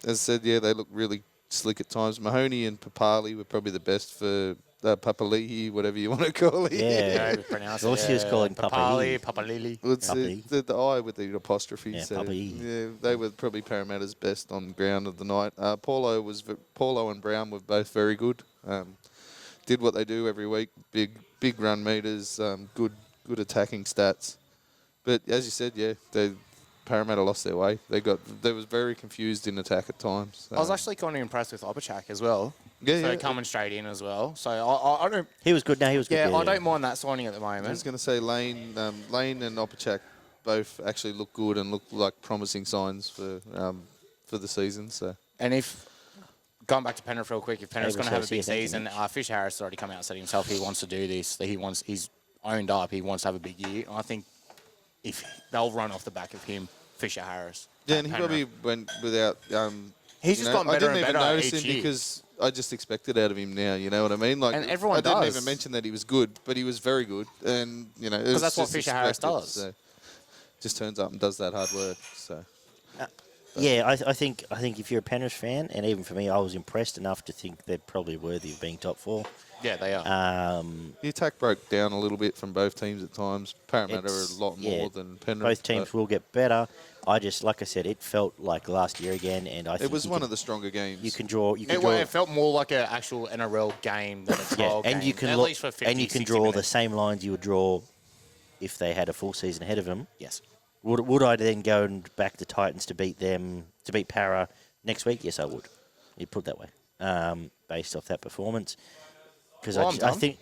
I said, they look really slick at times. Mahoney and Papali were probably the best for Papali'i, whatever you want to call it. Yeah. Also, he was calling Papali, Papali'i. Papalili. It's the I with the apostrophe. Yeah, So, Papai. they were probably Parramatta's best on ground of the night. Paulo and Brown were both very good. Did what they do every week. Big run meters. Good attacking stats. But as you said, Parramatta lost their way. They was very confused in attack at times. I was actually kind of impressed with Opachak as well. Yeah. Coming straight in as well. So I don't. He was good. He was good. Yeah, I don't mind that signing at the I was moment. going to say Lane and Opachak both actually look good and look like promising signs for the season. So. And if going back to Penrith real quick, if Penrith's going to have a big Thank you, season, Mitch. Fisher Harris has already come out and said himself he wants to do this. That he's owned up. He wants to have a big year. And I think if they'll run off the back of him, Fisher Harris. Yeah, at and he Penrith. probably went without. He's just gotten better I didn't and even better notice each him year. because I just expected out of him now. You know what I mean? Like, And everyone I didn't does. even mention that he was good, but he was very good, and Because that's what Fisher Harris does. So just turns up and does that hard work. So Yeah, I think if you're a Penrith fan, and even for me, I was impressed enough to think they're probably worthy of being top 4. Yeah, they are. The attack broke down a little bit from both teams at times. Parramatta are a lot more than Penrith. Both teams will get better. I just, like I said, it felt like last year again, and I think it was one of the stronger games. You can draw. It felt more like an actual NRL game than a 12 game. And you can at least for 50, and you can 60 draw minutes. the same lines you would draw if they had a full season ahead of them. Yes. Would I then go and back the Titans to beat them, to beat Para next week? Yes, I would. You put it that way, based off that performance. Because I think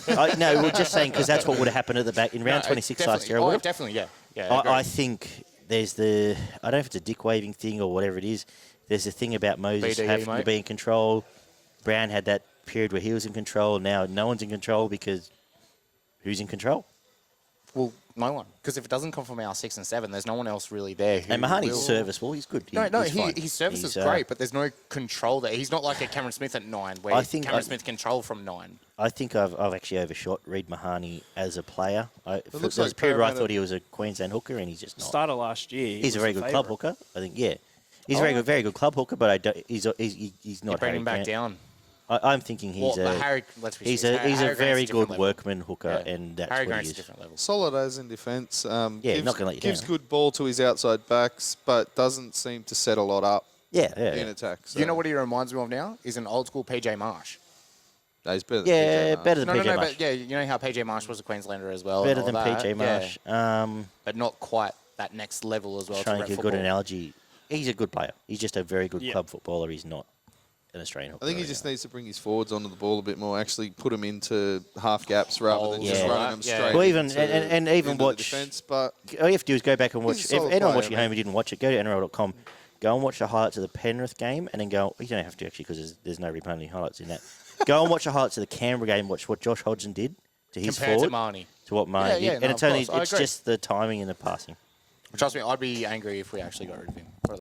we're just saying because that's what would have happened at the back in round 26 last year. Definitely, yeah. I think there's I don't know if it's a dick waving thing or whatever it is. There's a thing about Moses BDE, having to mate. be in control. Brown had that period where he was in control. Now no one's in control because who's in control? Well, no one. Because if it doesn't come from our 6 and 7, there's no one else really there. And Mahoney's serviceable. He's good. His service is great, but there's no control there. He's not like a Cameron Smith at 9, where Cameron Smith control from 9. I think I've actually overshot Reid Mahoney as a player. There was like a period where I Parramatta- thought he was a Queensland hooker, and he's just not. Started last year. He's a very good club hooker. I think, yeah. He's a very good club hooker, but he's not Bring Harry him back Grant. down. I'm thinking he's a Harry very Grant's good different workman hooker, and that's Harry what Grant's he a is. different level. Solid as in defence. Not going to let you gives down. good ball to his outside backs, but doesn't seem to set a lot up in attack. So. You know what he reminds me of now? He's an old school PJ Marsh. No, he's better than PJ Marsh. Better than PJ Marsh. But you know how PJ Marsh was a Queenslander as well. Better and than all that? PJ Marsh. But not quite that next level as well. Trying to to give a good analogy. He's a good player. He's just a very good club footballer. He's not an Australian hooker. I think he just needs to bring his forwards onto the ball a bit more. Actually, put them into half gaps rather than just running them straight. Well, even into, even into watch. the defence, but all you have to do is go back and watch. He's a If solid anyone player, watching at home who didn't watch it, go to NRL.com. Go and watch the highlights of the Penrith game, and then go. You don't have to actually because there's no replay highlights in that. Go and watch the highlights of the Canberra game. Watch what Josh Hodgson did to his compared forward. to Marnie. To what Marnie did, and it's I agree. just the timing and the passing. Trust me, I'd be angry if we actually got rid of him.